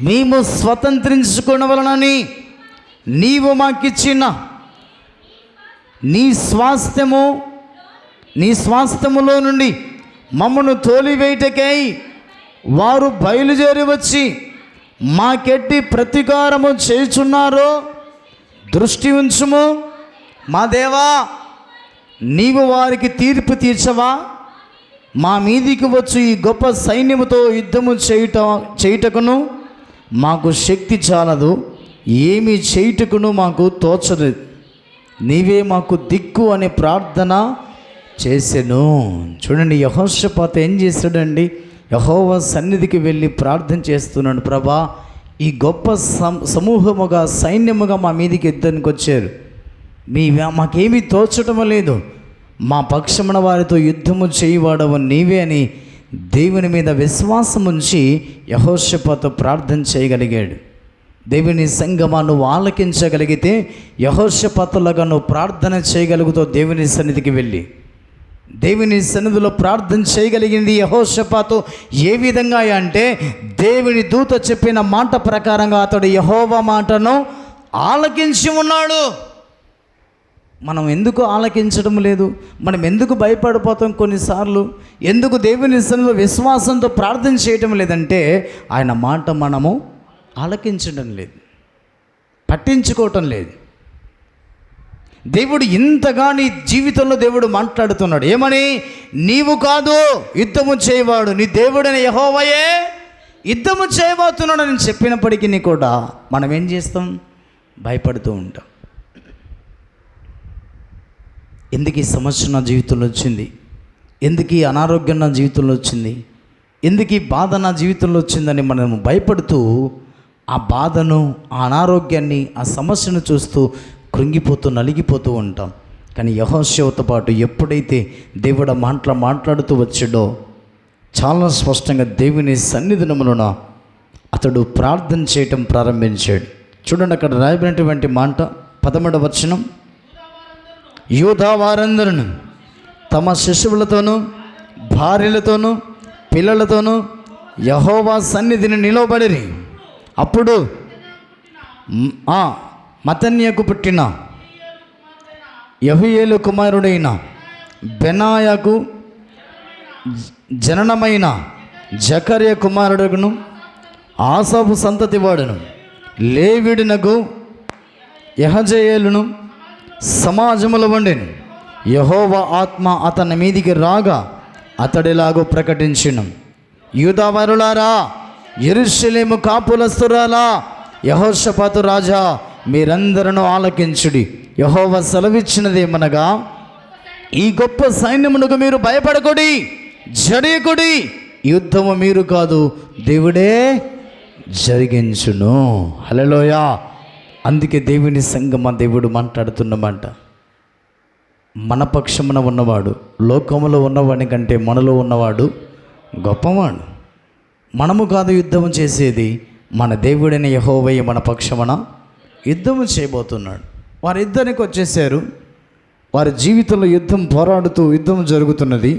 మేము స్వతంత్రించుకొనవలనని నీవు మాకిచ్చిన నీ స్వాస్థ్యములో నుండి మమ్మను తోలివేయటకై వారు బయలుదేరి వచ్చి మాకెట్టి ప్రతీకారము చేయుచున్నారో దృష్టి ఉంచుము. మా దేవా, నీవు వారికి తీర్పు తీర్చవా? మా మీదికి వచ్చి ఈ గొప్ప సైన్యముతో యుద్ధము చేయుటకును మాకు శక్తి చాలదు, ఏమి చేయుటకును మాకు తోచదు. నీవే మాకు దిక్కు అనే ప్రార్థన చేసెను. చూడండి, యెహోషాపాతు ఏం చేశాడండి? యెహోవా సన్నిధికి వెళ్ళి ప్రార్థన చేస్తున్నాడు. ప్రభా, ఈ గొప్ప సమూహముగా, సైన్యముగా మా మీదికి యుద్ధానికి వచ్చారు, మాకేమీ తోచటం లేదు, మా పక్షమున వారితో యుద్ధము చేయవాడవు నీవే అని దేవుని మీద విశ్వాసం ఉంచి యెహోషాపాతు ప్రార్థన చేయగలిగాడు. దేవుని సంగమా, నువ్వు ఆలకించగలిగితే యెహోషాపాతులాగా నువ్వు ప్రార్థన చేయగలుగుతావు. దేవుని సన్నిధికి వెళ్ళి దేవుని సన్నిధిలో ప్రార్థన చేయగలిగింది యెహోషాపాతు ఏ విధంగా అంటే, దేవుని దూత చెప్పిన మాట ప్రకారంగా అతడు యెహోవా మాటను ఆలకించి ఉన్నాడు. మనం ఎందుకు ఆలకించడం లేదు? మనం ఎందుకు భయపడిపోతాం? కొన్నిసార్లు ఎందుకు దేవుని సన్నిధిలో విశ్వాసంతో ప్రార్థన చేయటం లేదంటే, ఆయన మాట మనము ఆలకించడం లేదు, పట్టించుకోవటం లేదు. దేవుడు ఇంతగా నీ జీవితంలో దేవుడు మాట్లాడుతున్నాడు. ఏమని? నీవు కాదు యుద్ధము చేయవాడు, నీ దేవుడైన యెహోవాయే యుద్ధము చేయబోతున్నాడు అని చెప్పినప్పటికీ కూడా మనం ఏం చేస్తాం? భయపడుతూ ఉంటాం. ఎందుకు ఈ సమస్య నా జీవితంలో వచ్చింది, ఎందుకు ఈ అనారోగ్యం నా జీవితంలో వచ్చింది, ఎందుకు ఈ బాధ నా జీవితంలో వచ్చిందని మనం భయపడుతూ ఆ బాధను, ఆ అనారోగ్యాన్ని, ఆ సమస్యను చూస్తూ కృంగిపోతూ నలిగిపోతూ ఉంటాం. కానీ యెహోషువతో పాటు ఎప్పుడైతే దేవుడు మాట్లాడుతూ వచ్చాడో చాలా స్పష్టంగా దేవుని సన్నిధానమున అతడు ప్రార్థన చేయటం ప్రారంభించాడు. చూడండి, అక్కడ రాయబడినటువంటి మాట 11వ వచనం, యూదా వారందరూ తమ శిశువులతోనూ భార్యలతోనూ పిల్లలతోనూ యెహోవా సన్నిధిని నిలవబడిరి. అప్పుడు మతన్యకు పుట్టిన యెహూయేలు కుమారుడైన బెనాయాకు జననమైన జకర్య కుమారుడును ఆసాపు సంతతి వాడును లేవీయునగు యెహజయేలును సమాజములో వండెను. యెహోవా ఆత్మ అతని మీదికి రాగా అతడిలాగూ ప్రకటించును, యూదావారులారా, యెరూషలేము కాపులస్తురాలా, యెహోషాపాతు రాజా, మీరందరూ ఆలకించుడి. యెహోవా సెలవిచ్చినదేమనగా, ఈ గొప్ప సైన్యమునకు మీరు భయపడకుడి, జడియకుడి. యుద్ధము మీరు కాదు, దేవుడే జరిగించును. హల్లెలూయా. అందుకే దేవుని సంగమా దేవుడు మాట్లాడుతున్నమాట, మన పక్షమున ఉన్నవాడు లోకములో ఉన్నవాడి కంటే మనలో ఉన్నవాడు గొప్పవాడు. మనము కాదు యుద్ధము చేసేది, మన దేవుడైన యెహోవా మన పక్షమున యుద్ధము చేయబోతున్నాడు. వారిద్దరికి వచ్చేసారు, వారి జీవితంలో పోరాడుతూ యుద్ధం జరుగుతున్నది.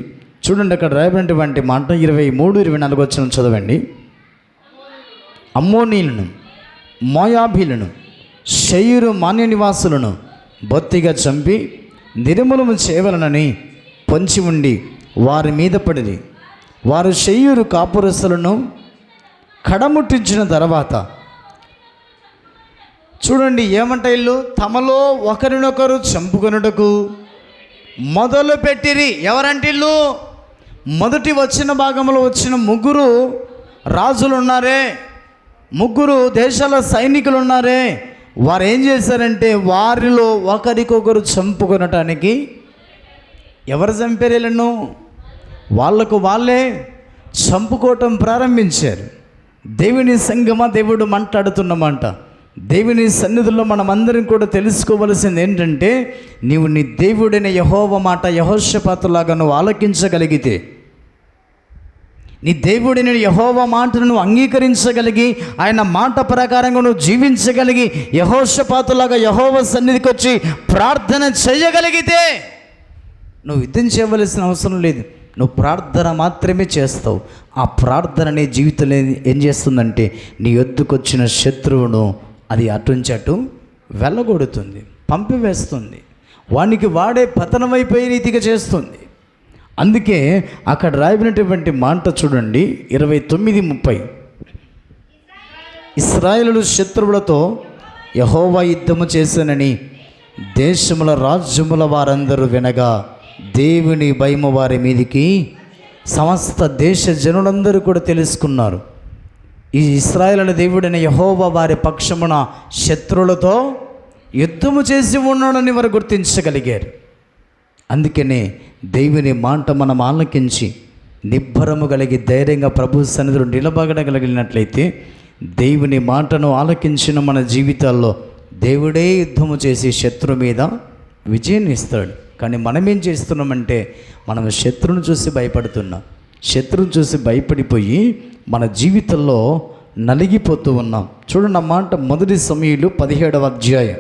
చూడండి, అక్కడ రాయబడినటువంటి మాట 23-24 వచనం చదవండి. అమ్మోనీయులను, మోయాబీలను, శేయీరు మాన్య నివాసులను బొత్తిగా చంపి నిర్మూలన చేయవలనని పొంచి ఉండి వారి మీద పడిరి. వారు శేయీరు కాపురస్తులను కడముట్టించిన తర్వాత చూడండి ఏమంట, ఇల్లు తమలో ఒకరినొకరు చంపుకొనుటకు మొదలు పెట్టిరి. ఎవరంటే ఇల్లు మొదటి వచ్చిన భాగంలో వచ్చిన 3 రాజులు ఉన్నారే, 3 దేశాల సైనికులు ఉన్నారే, వారు ఏం చేశారంటే వారిలో ఒకరికొకరు చంపుకొనటానికి ఎవరు చంపారు? వీళ్ళను వాళ్ళకు వాళ్ళే చంపుకోవటం ప్రారంభించారు. దేవుని సంగమా దేవుడు మాట్లాడుతున్నమాట. దేవుని సన్నిధిలో మనమందరం కూడా తెలుసుకోవలసింది ఏంటంటే, నీవు నీ దేవుడైన యెహోవా మాట యెహోషాపాతులాగా నువ్వు ఆలకించగలిగితే, నీ దేవుడిని యెహోవా మాటను నువ్వు అంగీకరించగలిగి ఆయన మాట ప్రకారంగా నువ్వు జీవించగలిగి యెహోషాపాతులాగా యెహోవా సన్నిధికి వచ్చి ప్రార్థన చేయగలిగితే నువ్వు యుద్ధం చేయవలసిన అవసరం లేదు. నువ్వు ప్రార్థన మాత్రమే చేస్తావు. ఆ ప్రార్థన నీ జీవితంలో ఏం చేస్తుందంటే నీ యొద్దకు వచ్చిన శత్రువును అది అటుంచి అటు వెళ్ళగొడుతుంది, పంపివేస్తుంది, వానికి వాడే పతనమైపోయే రీతిగా చేస్తుంది. అందుకే అక్కడ రాయబడినటువంటి మాట చూడండి 29:30, ఇశ్రాయేలు శత్రువులతో యెహోవా యుద్ధము చేశానని దేశముల రాజ్యముల వారందరూ వినగా దేవుని భయము వారి మీదికి సమస్త దేశ జనులందరూ కూడా తెలుసుకున్నారు. ఈ ఇశ్రాయేలు దేవుడైన యెహోవా వారి పక్షమున శత్రువులతో యుద్ధము చేసి ఉన్నాడని వారు గుర్తించగలిగారు. అందుకనే దేవుని మాట మనం ఆలకించి నిబ్బరము కలిగి ధైర్యంగా ప్రభు సన్నిధిలో నిలబడగలిగినట్లయితే దేవుని మాటను ఆలకించిన మన జీవితాల్లో దేవుడే యుద్ధము చేసి శత్రు మీద విజయాన్ని ఇస్తాడు. కానీ మనం ఏం చేస్తున్నామంటే మనం శత్రువును చూసి భయపడుతున్నాం, శత్రువును చూసి భయపడిపోయి మన జీవితంలో నలిగిపోతూ ఉన్నాం. చూడండి ఆ మాట మొదటి సమూయేలు 17వ అధ్యాయం,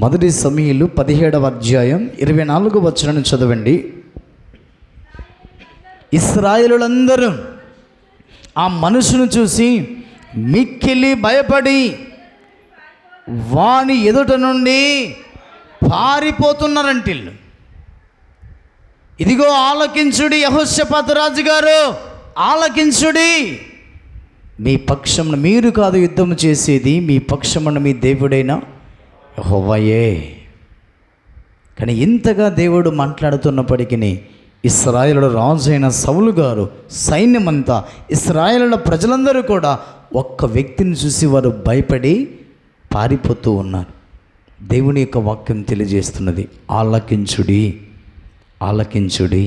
మొదటి సమూయేలు 17వ అధ్యాయం 24వ వచనం చదవండి. ఇశ్రాయేలులందరూ ఆ మనుషును చూసి మిక్కిలి భయపడి వాని ఎదుట నుండి పారిపోతున్నారంటే, ఇదిగో ఆలకించుడి యెహోషాపాతు రాజు గారు, ఆలకించుడి. మీ పక్షమున మీరు కాదు యుద్ధం చేసేది, మీ పక్షమున మీ దేవుడైన యెహోవాయే. కానీ ఇంతగా దేవుడు మాట్లాడుతున్నప్పటికీ ఇశ్రాయేలు రాజు అయిన సౌలు గారు, సైన్యమంతా, ఇశ్రాయేలు ప్రజలందరూ కూడా ఒక్క వ్యక్తిని చూసి వారు భయపడి పారిపోతూ ఉన్నారు. దేవుని యొక్క వాక్యం తెలియజేస్తున్నది, ఆలకించుడి, ఆలకించుడి.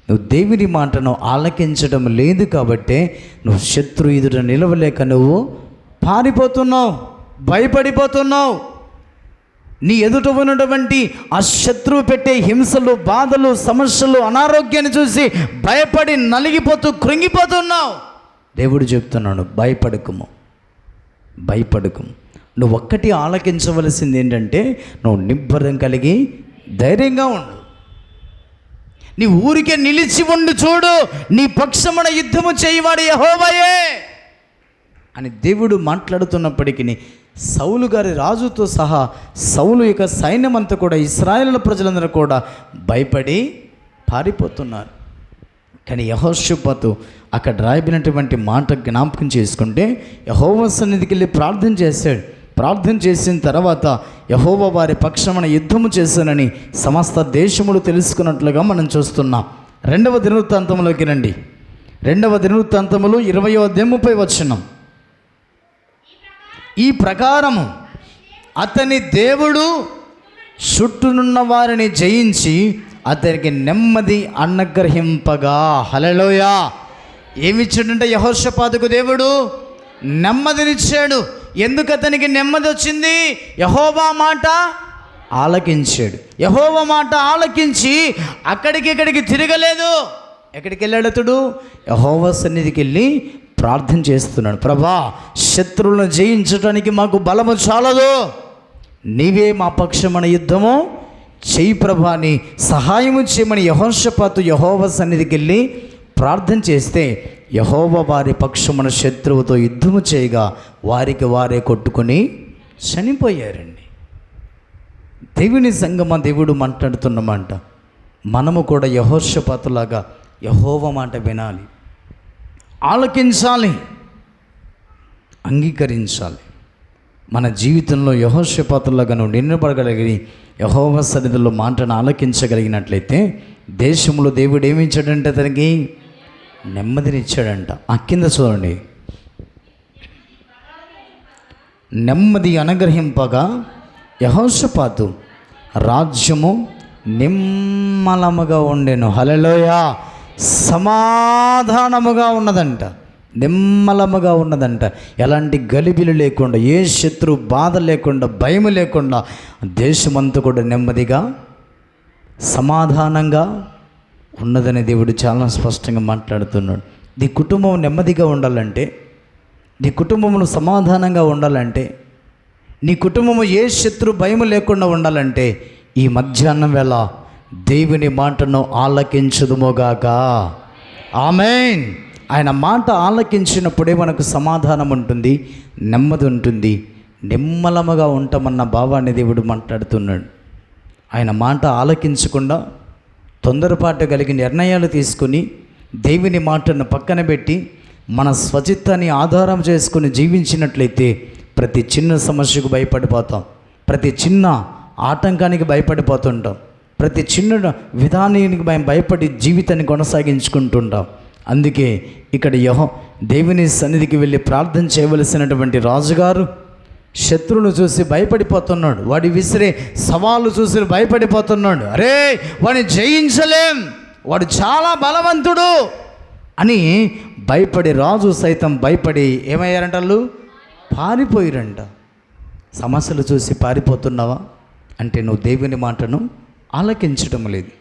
నువ్వు దేవుని మాటను ఆలకించడం లేదు కాబట్టే నువ్వు శత్రు ఎదుట నిలవలేక నువ్వు పారిపోతున్నావు, భయపడిపోతున్నావు. నీ ఎదుట ఉన్నటువంటి ఆ శత్రువు పెట్టే హింసలు, బాధలు, సమస్యలు, అనారోగ్యాన్ని చూసి భయపడి నలిగిపోతూ కృంగిపోతున్నావు. దేవుడు చెప్తున్నాడు, భయపడకము, భయపడకము. నువ్వు ఒక్కటి ఆలకించవలసింది ఏంటంటే, నువ్వు నిబ్బరం కలిగి ధైర్యంగా ఉండు. నీ ఊరికే నిలిచి ఉండు, చూడు, నీ పక్షమున యుద్ధము చేయవాడు యెహోవాయే అని దేవుడు మాట్లాడుతున్నప్పటికీ సౌలు గారి రాజుతో సహా సౌలు యొక్క సైన్యం అంతా కూడా, ఇశ్రాయేలు ప్రజలందరూ కూడా భయపడి పారిపోతున్నారు. కానీ యెహోషాపాతు అక్కడ రాయబడినటువంటి మాట జ్ఞాపకం చేసుకుంటే, యెహోవా సన్నిధికి వెళ్ళి ప్రార్థన చేశాడు. ప్రార్థన చేసిన తర్వాత యెహోవా వారి పక్షమున యుద్ధము చేశానని సమస్త దేశములు తెలుసుకున్నట్లుగా మనం చూస్తున్నాం. 2వ దినవృత్తాంతంలోకి రండి. 2వ దినవృత్తాంతములు 20వ అధ్యాయం 30వ వచనం. ఈ ప్రకారము అతని దేవుడు చుట్టూనున్న వారిని జయించి అతనికి నెమ్మది అనుగ్రహింపగా. హల్లెలూయా. ఏమిచ్చాడంటే యెహోషాపాతుకు దేవుడు నెమ్మదినిచ్చాడు. ఎందుకు అతనికి నెమ్మది వచ్చింది? యెహోవా మాట ఆలకించాడు. యెహోవా మాట ఆలకించి అక్కడికి తిరగలేదు. ఎక్కడికి వెళ్ళాడు అతడు? యెహోవా సన్నిధికి వెళ్ళి ప్రార్థన చేస్తున్నాడు. ప్రభా, శత్రువులను జయించడానికి మాకు బలము చాలదు, నీవే మా పక్షమన యుద్ధము చెయ్యి ప్రభా అని సహాయము చేయమని యెహోషాపాతు యెహోవా సన్నిధికి వెళ్ళి ప్రార్థన చేస్తే యెహోవా వారి పక్షమున శత్రువుతో యుద్ధము చేయగా వారికి వారే కొట్టుకొని చనిపోయారండి. దేవుని సంగమా, దేవుడు మాట్లాడుతున్నమాట. మనము కూడా యెహోషాపాతులాగా యెహోవా మాట వినాలి, ఆలకించాలి, అంగీకరించాలి. మన జీవితంలో యెహోషాపాతులాగా నువ్వు నిలబడగలిగి యెహోవా సన్నిధిలో మాటను ఆలకించగలిగినట్లయితే దేశంలో దేవుడు ఏమిచ్చాడంటే అతనికి నెమ్మదినిచ్చాడంట. ఆ కింద చూడండి, నెమ్మది అనుగ్రహింపగా యెహోషాపాతు రాజ్యము నిమ్మలముగా ఉండెను. హల్లెలూయా. సమాధానముగా ఉన్నదంట, నిమ్మలముగా ఉన్నదంట. ఎలాంటి గలిబిలు లేకుండా, ఏ శత్రు బాధ లేకుండా, భయం లేకుండా దేశమంతా కూడా నెమ్మదిగా సమాధానంగా ఉన్నదని దేవుడు చాలా స్పష్టంగా మాట్లాడుతున్నాడు. నీ కుటుంబం నెమ్మదిగా ఉండాలంటే, నీ కుటుంబంలో సమాధానంగా ఉండాలంటే, నీ కుటుంబము ఏ శత్రు భయం లేకుండా ఉండాలంటే ఈ మధ్యాహ్నం వేళ దేవుని మాటను ఆలకించుదుమోగాక. ఆమేన్. ఆయన మాట ఆలకించినప్పుడే మనకు సమాధానం ఉంటుంది, నెమ్మది ఉంటుంది, నిమ్మలముగా ఉంటామన్న భావాన్ని దేవుడు మాట్లాడుతున్నాడు. ఆయన మాట ఆలకించకుండా తొందరపాటు కలిగి నిర్ణయాలు తీసుకుని దేవుని మాటను పక్కన పెట్టి మన స్వచిత్తాన్ని ఆధారం చేసుకుని జీవించినట్లయితే ప్రతి చిన్న సమస్యకు భయపడిపోతాం, ప్రతి చిన్న ఆటంకానికి భయపడిపోతుంటాం, ప్రతి చిన్న విధానానికి భయపడి జీవితాన్ని కొనసాగించుకుంటుంటాం. అందుకే ఇక్కడ దేవుని సన్నిధికి వెళ్ళి ప్రార్థన చేయవలసినటువంటి రాజుగారు శత్రువును చూసి భయపడిపోతున్నాడు. వాడి విసిరే సవాలు చూసి భయపడిపోతున్నాడు. అరే, వాడిని జయించలేం, వాడు చాలా బలవంతుడు అని భయపడి, రాజు సైతం భయపడి ఏమయ్యారంట? వాళ్ళు పారిపోయారంట. సమస్యలు చూసి పారిపోతున్నావా అంటే నువ్వు దేవుని మాటను ఆలకించటం లేదు.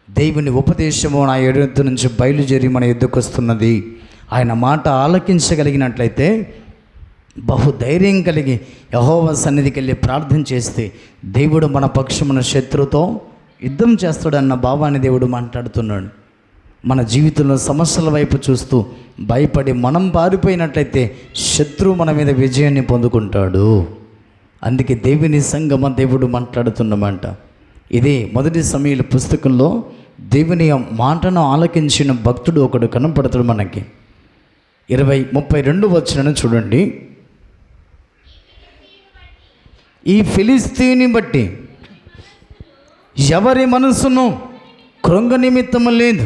దేవుని ఉపదేశము నా ఎదురు నుంచి బయలుదేరి మన ఎద్దుకు వస్తున్నది. ఆయన మాట ఆలకించగలిగినట్లయితే బహుధైర్యం కలిగి యెహోవా సన్నిధికి వెళ్ళి ప్రార్థన చేస్తే దేవుడు మన పక్షమున శత్రువుతో యుద్ధం చేస్తాడన్న భావాన్ని దేవుడు మాట్లాడుతున్నాడు. మన జీవితంలో సమస్యల వైపు చూస్తూ భయపడి మనం పారిపోయినట్లయితే శత్రువు మన మీద విజయాన్ని పొందుకుంటాడు. అందుకే దేవుని సంగమ దేవుడు మాట్లాడుతున్నమాట. ఇదే మొదటి సమూయేలు పుస్తకంలో దేవుని మాటను ఆలకించిన భక్తుడు ఒకడు కనపడతాడు మనకి. 32 వచనం చూడండి. ఈ ఫిలిస్తీని బట్టి ఎవరి మనసును కృంగ నిమిత్తము లేదు,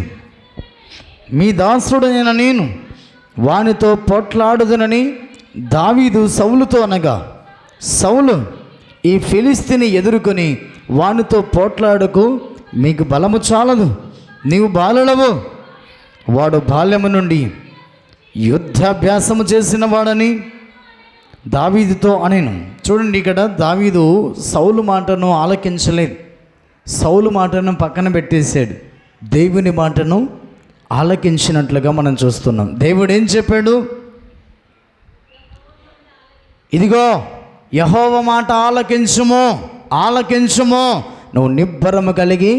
మీ దాసుడైన నేను వానితో పోట్లాడుదునని దావీదు సౌలుతో అనగా, సౌలు ఈ ఫిలిస్తీని ఎదుర్కొని వానితో పోట్లాడకు, మీకు బలము చాలదు, నీవు బాలుడవు. వాడు బాల్యము నుండి యుద్ధాభ్యాసము చేసిన వాడని దావీదుతో అనెను. చూడండి, ఇక్కడ దావీదు సౌలు మాటను ఆలకించలేదు. సౌలు మాటను పక్కన పెట్టేశాడు. దేవుని మాటను ఆలకించినట్లుగా మనం చూస్తున్నాం. దేవుడు ఏం చెప్పాడు? ఇదిగో యెహోవా మాట ఆలకించుము, ఆలకించుము, నువ్వు నిబ్బరము కలిగి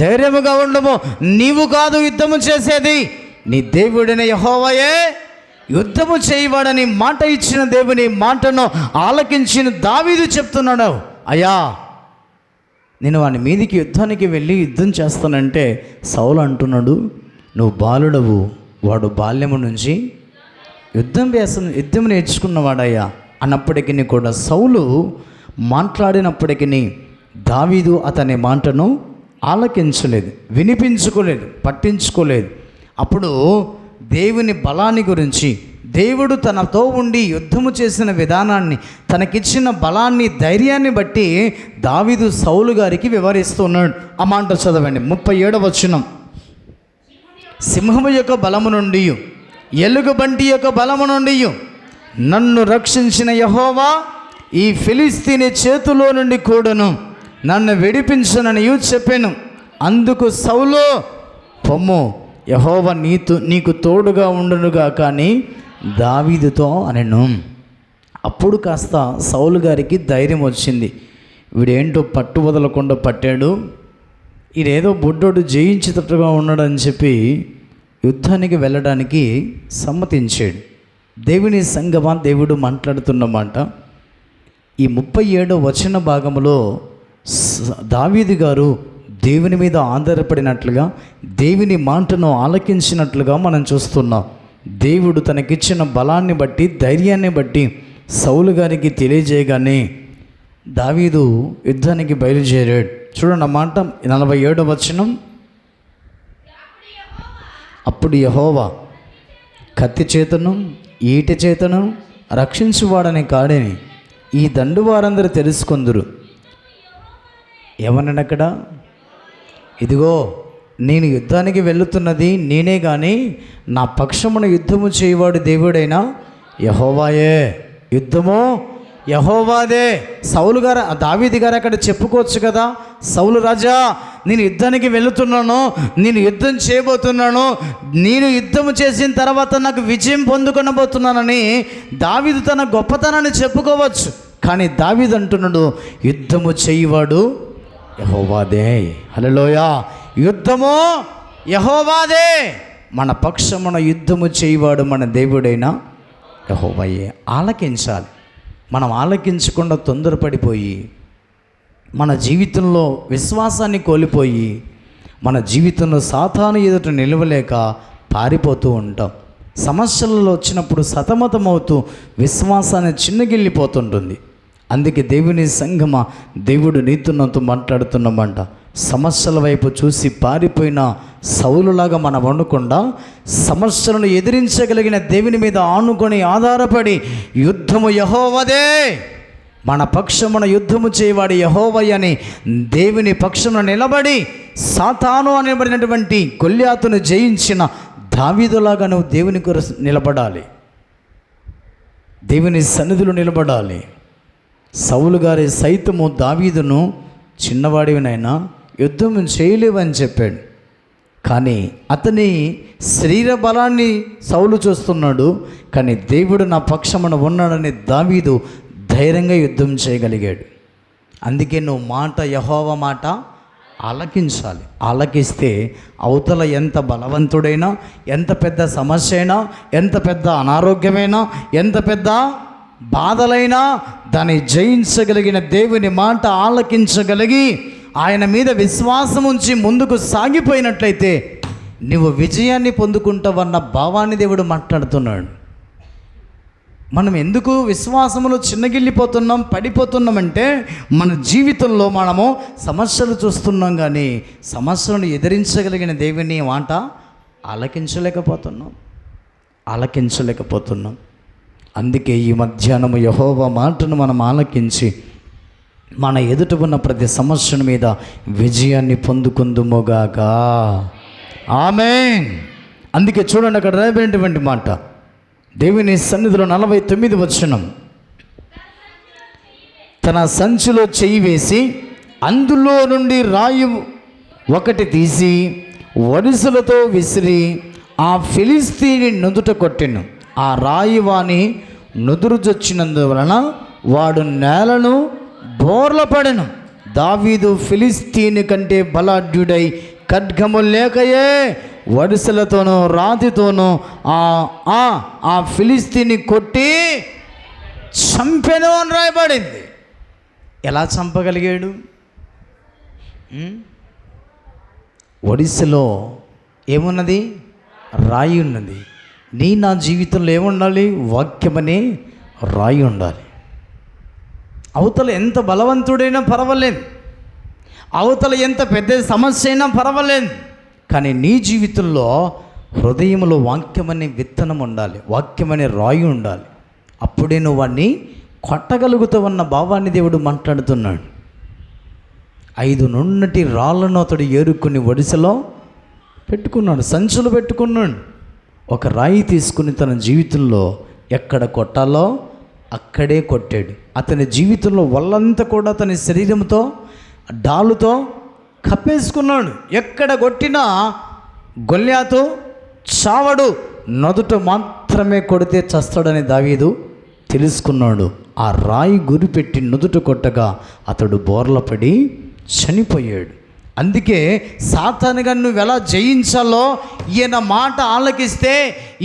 ధైర్యముగా ఉండము. నీవు కాదు యుద్ధము చేసేది, నీ దేవుడైన యెహోవాయే యుద్ధము చేయవాడని మాట ఇచ్చిన దేవుని మాటను ఆలకించిన దావీదు చెప్తున్నాడు, అయ్యా నేను వాని మీదికి యుద్ధానికి వెళ్ళి యుద్ధం చేస్తానంటే సౌలు అంటున్నాడు, నువ్వు బాలుడవు, వాడు బాల్యము నుంచి యుద్ధం నేర్చుకున్నవాడయ్యా అన్నప్పటికీ కూడా సౌలు మాట్లాడినప్పటికీ దావీదు అతని మాటను ఆలకించలేదు, వినిపించుకోలేదు, పట్టించుకోలేదు. అప్పుడు దేవుని బలాన్ని గురించి, దేవుడు తనతో ఉండి యుద్ధము చేసిన విధానాన్ని, తనకిచ్చిన బలాన్ని, ధైర్యాన్ని బట్టి దావీదు సౌలు గారికి వివరిస్తున్నాడు. ఆ మాట చదవండి, 37వ వచనం. సింహము యొక్క బలము నుండి, ఎలుగుబంటి యొక్క బలము నుండి నన్ను రక్షించిన యెహోవా ఈ ఫిలిస్తీని చేతిలో నుండి కూడాను నన్ను విడిపించునని చెప్పాను. అందుకు సౌలు, పొమ్ము, యెహోవా నీకు తోడుగా ఉండునుగా కానీ దావీదుతో అనెను. అప్పుడు కాస్త సౌలు గారికి ధైర్యం వచ్చింది. వీడేంటో పట్టు వదలకుండా పట్టాడు, ఈడేదో బుడ్డోడు జయించేటట్టుగా ఉన్నాడని చెప్పి యుద్ధానికి వెళ్ళడానికి సమ్మతించాడు. దేవుని సంగమా, దేవుడు మాట్లాడుతున్నమాట ఈ 37వ వచన భాగంలో దావీదు గారు దేవుని మీద ఆధారపడినట్లుగా, దేవుని మాటను ఆలకించినట్లుగా మనం చూస్తున్నాం. దేవుడు తనకిచ్చిన బలాన్ని బట్టి, ధైర్యాన్ని బట్టి సౌలు గారికి తెలియజేయగానే దావీదు యుద్ధానికి బయలుదేరాడు. చూడండి ఆ మాట, 47వ వచనం. అప్పుడు యెహోవా కత్తి చేతను ఈటె చేతను రక్షించువాడని కాడని ఈ దండు వారందరూ తెలుసుకొందురు. ఏమన్నాడక్కడ? ఇదిగో నేను యుద్ధానికి వెళుతున్నది నేనే కానీ నా పక్షమున యుద్ధము చేయవాడు దేవుడైనా యెహోవాయే, యుద్ధము యెహోవాదే. సౌలు గారు, దావీదు గారు అక్కడ చెప్పుకోవచ్చు కదా, సౌలు రాజా నేను యుద్ధానికి వెళుతున్నాను, నేను యుద్ధం చేయబోతున్నాను, నేను యుద్ధము చేసిన తర్వాత నాకు విజయం పొందుకొనబోతున్నానని దావీదు తన గొప్పతనాన్ని చెప్పుకోవచ్చు. కానీ దావీదు అంటున్నాడు, యుద్ధము చేయవాడు యెహోవాదే. హల్లెలూయా, యుద్ధము యెహోవాదే. మన పక్షమున యుద్ధము చేయవాడు మన దేవుడైన యెహోవాయే. ఆలకించాలి. మనం ఆలకించకుండా తొందరపడిపోయి మన జీవితంలో విశ్వాసాన్ని కోల్పోయి మన జీవితంలో సాతాను ఎదుట నిలవలేక పారిపోతూ ఉంటాం. సమస్యలలో వచ్చినప్పుడు సతమతమవుతూ విశ్వాసాన్ని చిన్నగిల్లిపోతుంటుంది. అందుకే దేవుని సంగమా, దేవుడు నీతున్నతో మాట్లాడుతున్నమాట. సమస్యల వైపు చూసి పారిపోయిన సౌలులాగా మనం ఉండకుండా సమస్యలను ఎదిరించగలిగిన దేవుని మీద ఆనుకొని ఆధారపడి యుద్ధము యెహోవాదే, మన పక్షమున యుద్ధము చేయవాడు యెహోవా అని దేవుని పక్షమున నిలబడి సాతాను అనబడినటువంటి గొల్యాతును జయించిన దావీదులాగా నువ్వు దేవుని కొరకు నిలబడాలి, దేవుని సన్నిధిలో నిలబడాలి. సౌలు గారి సైతము దావీదును చిన్నవాడివినైనా యుద్ధం చేయలేవని చెప్పాడు. కానీ అతని శరీర బలాన్ని సౌలు చూస్తున్నాడు, కానీ దేవుడు నా పక్షమున ఉన్నాడని దావీదు ధైర్యంగా యుద్ధం చేయగలిగాడు. అందుకే నువ్వు మాట, యెహోవా మాట ఆలకించాలి. ఆలకిస్తే అవతల ఎంత బలవంతుడైనా, ఎంత పెద్ద సమస్య అయినా, ఎంత పెద్ద అనారోగ్యమైనా, ఎంత పెద్ద బాధలైనా దాన్ని జయించగలిగిన దేవుని మాట ఆలకించగలిగి ఆయన మీద విశ్వాసం ఉంచి ముందుకు సాగిపోయినట్లయితే నువ్వు విజయాన్ని పొందుకుంటావన్న భావాన్ని దేవుడు మాట్లాడుతున్నాడు. మనం ఎందుకు విశ్వాసములో చిన్నగిల్లిపోతున్నాం, పడిపోతున్నామంటే మన జీవితంలో మనము సమస్యలు చూస్తున్నాం, కానీ సమస్యలను ఎదిరించగలిగిన దేవుని మాట ఆలకించలేకపోతున్నాం. అందుకే ఈ మధ్యాహ్నము యెహోవా మాటను మనం ఆలకించి మన ఎదుట ఉన్న ప్రతి సమస్యల మీద విజయాన్ని పొందుకుందుముగాక. ఆమేన్. అందుకే చూడండి అక్కడ రాయబడినటువంటి మాట, దేవుని సన్నిధిలో 49 వచనం, తన సంచిలో చెయ్యి వేసి అందులో నుండి రాయి ఒకటి తీసి వరుసలతో విసిరి ఆ ఫిలిస్తీని నుదుట కొట్టెను. ఆ రాయి వాని నుదురు జొచ్చినందువలన వాడు నేలను బోర్లపడెను. దావీదు ఫిలిస్తీని కంటే బలాఢ్యుడై ఖడ్గము లేకయే వరుసలతోనూ రాతితోనూ ఆ ఫిలిస్తీని కొట్టి చంపెను అని రాయబడింది. ఎలా చంపగలిగాడు? ఒడిస్సాలో ఏమున్నది? రాయి ఉన్నది. నా జీవితంలో ఏముండాలి? వాక్యమనే రాయి ఉండాలి. అవతల ఎంత బలవంతుడైనా పర్వాలేదు, అవతల ఎంత పెద్ద సమస్య అయినా పర్వాలేదు, కానీ నీ జీవితంలో హృదయంలో వాక్యమనే విత్తనం ఉండాలి, వాక్యమనే రాయి ఉండాలి. అప్పుడే నువ్వు వాడిని కొట్టగలుగుతావన్న భావాన్ని దేవుడు మాట్లాడుతున్నాడు. 5 నున్నటి రాళ్ళను అతడు ఏరుకుని ఒడిసెలో పెట్టుకున్నాడు, సంచులు పెట్టుకున్నాడు. ఒక రాయి తీసుకుని తన జీవితంలో ఎక్కడ కొట్టాలో అక్కడే కొట్టాడు. అతని జీవితంలో వాళ్ళంతా కూడా అతని శరీరంతో డాలుతో కప్పేసుకున్నాడు. ఎక్కడ కొట్టినా గొల్యాతు చావడు, నదుట మాత్రమే కొడితే చస్తాడని దావీదు తెలుసుకున్నాడు. ఆ రాయి గురిపెట్టి నుదుట కొట్టగా అతడు బోర్లపడి చనిపోయాడు. అందుకే సాతానుగా నువ్వు ఎలా జయించాలో ఈయన మాట ఆలకిస్తే,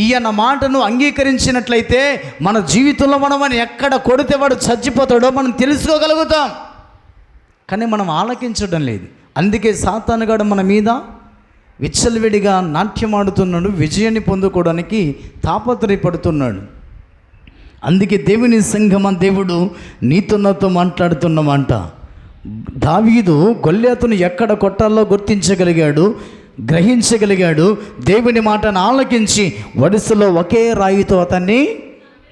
ఈయన మాటను అంగీకరించినట్లయితే మన జీవితంలో మనం ఎక్కడ కొడితే వాడు చచ్చిపోతాడో మనం తెలుసుకోగలుగుతాం. కానీ మనం ఆలకించడం లేదు. అందుకే సాతానుగాడు మన మీద విచ్చలవిడిగా నాట్యమాడుతున్నాడు, విజయాన్ని పొందుకోవడానికి తాపత్రయపడుతున్నాడు. అందుకే దేవుని సంఘమా, దేవుడు నీతో నాతో మాట్లాడుతున్నమాట. దావీదు గొల్యాతును ఎక్కడ కొట్టాలో గుర్తించగలిగాడు, గ్రహించగలిగాడు. దేవుని మాటను ఆలకించి వరుసలో ఒకే రాయితో అతన్ని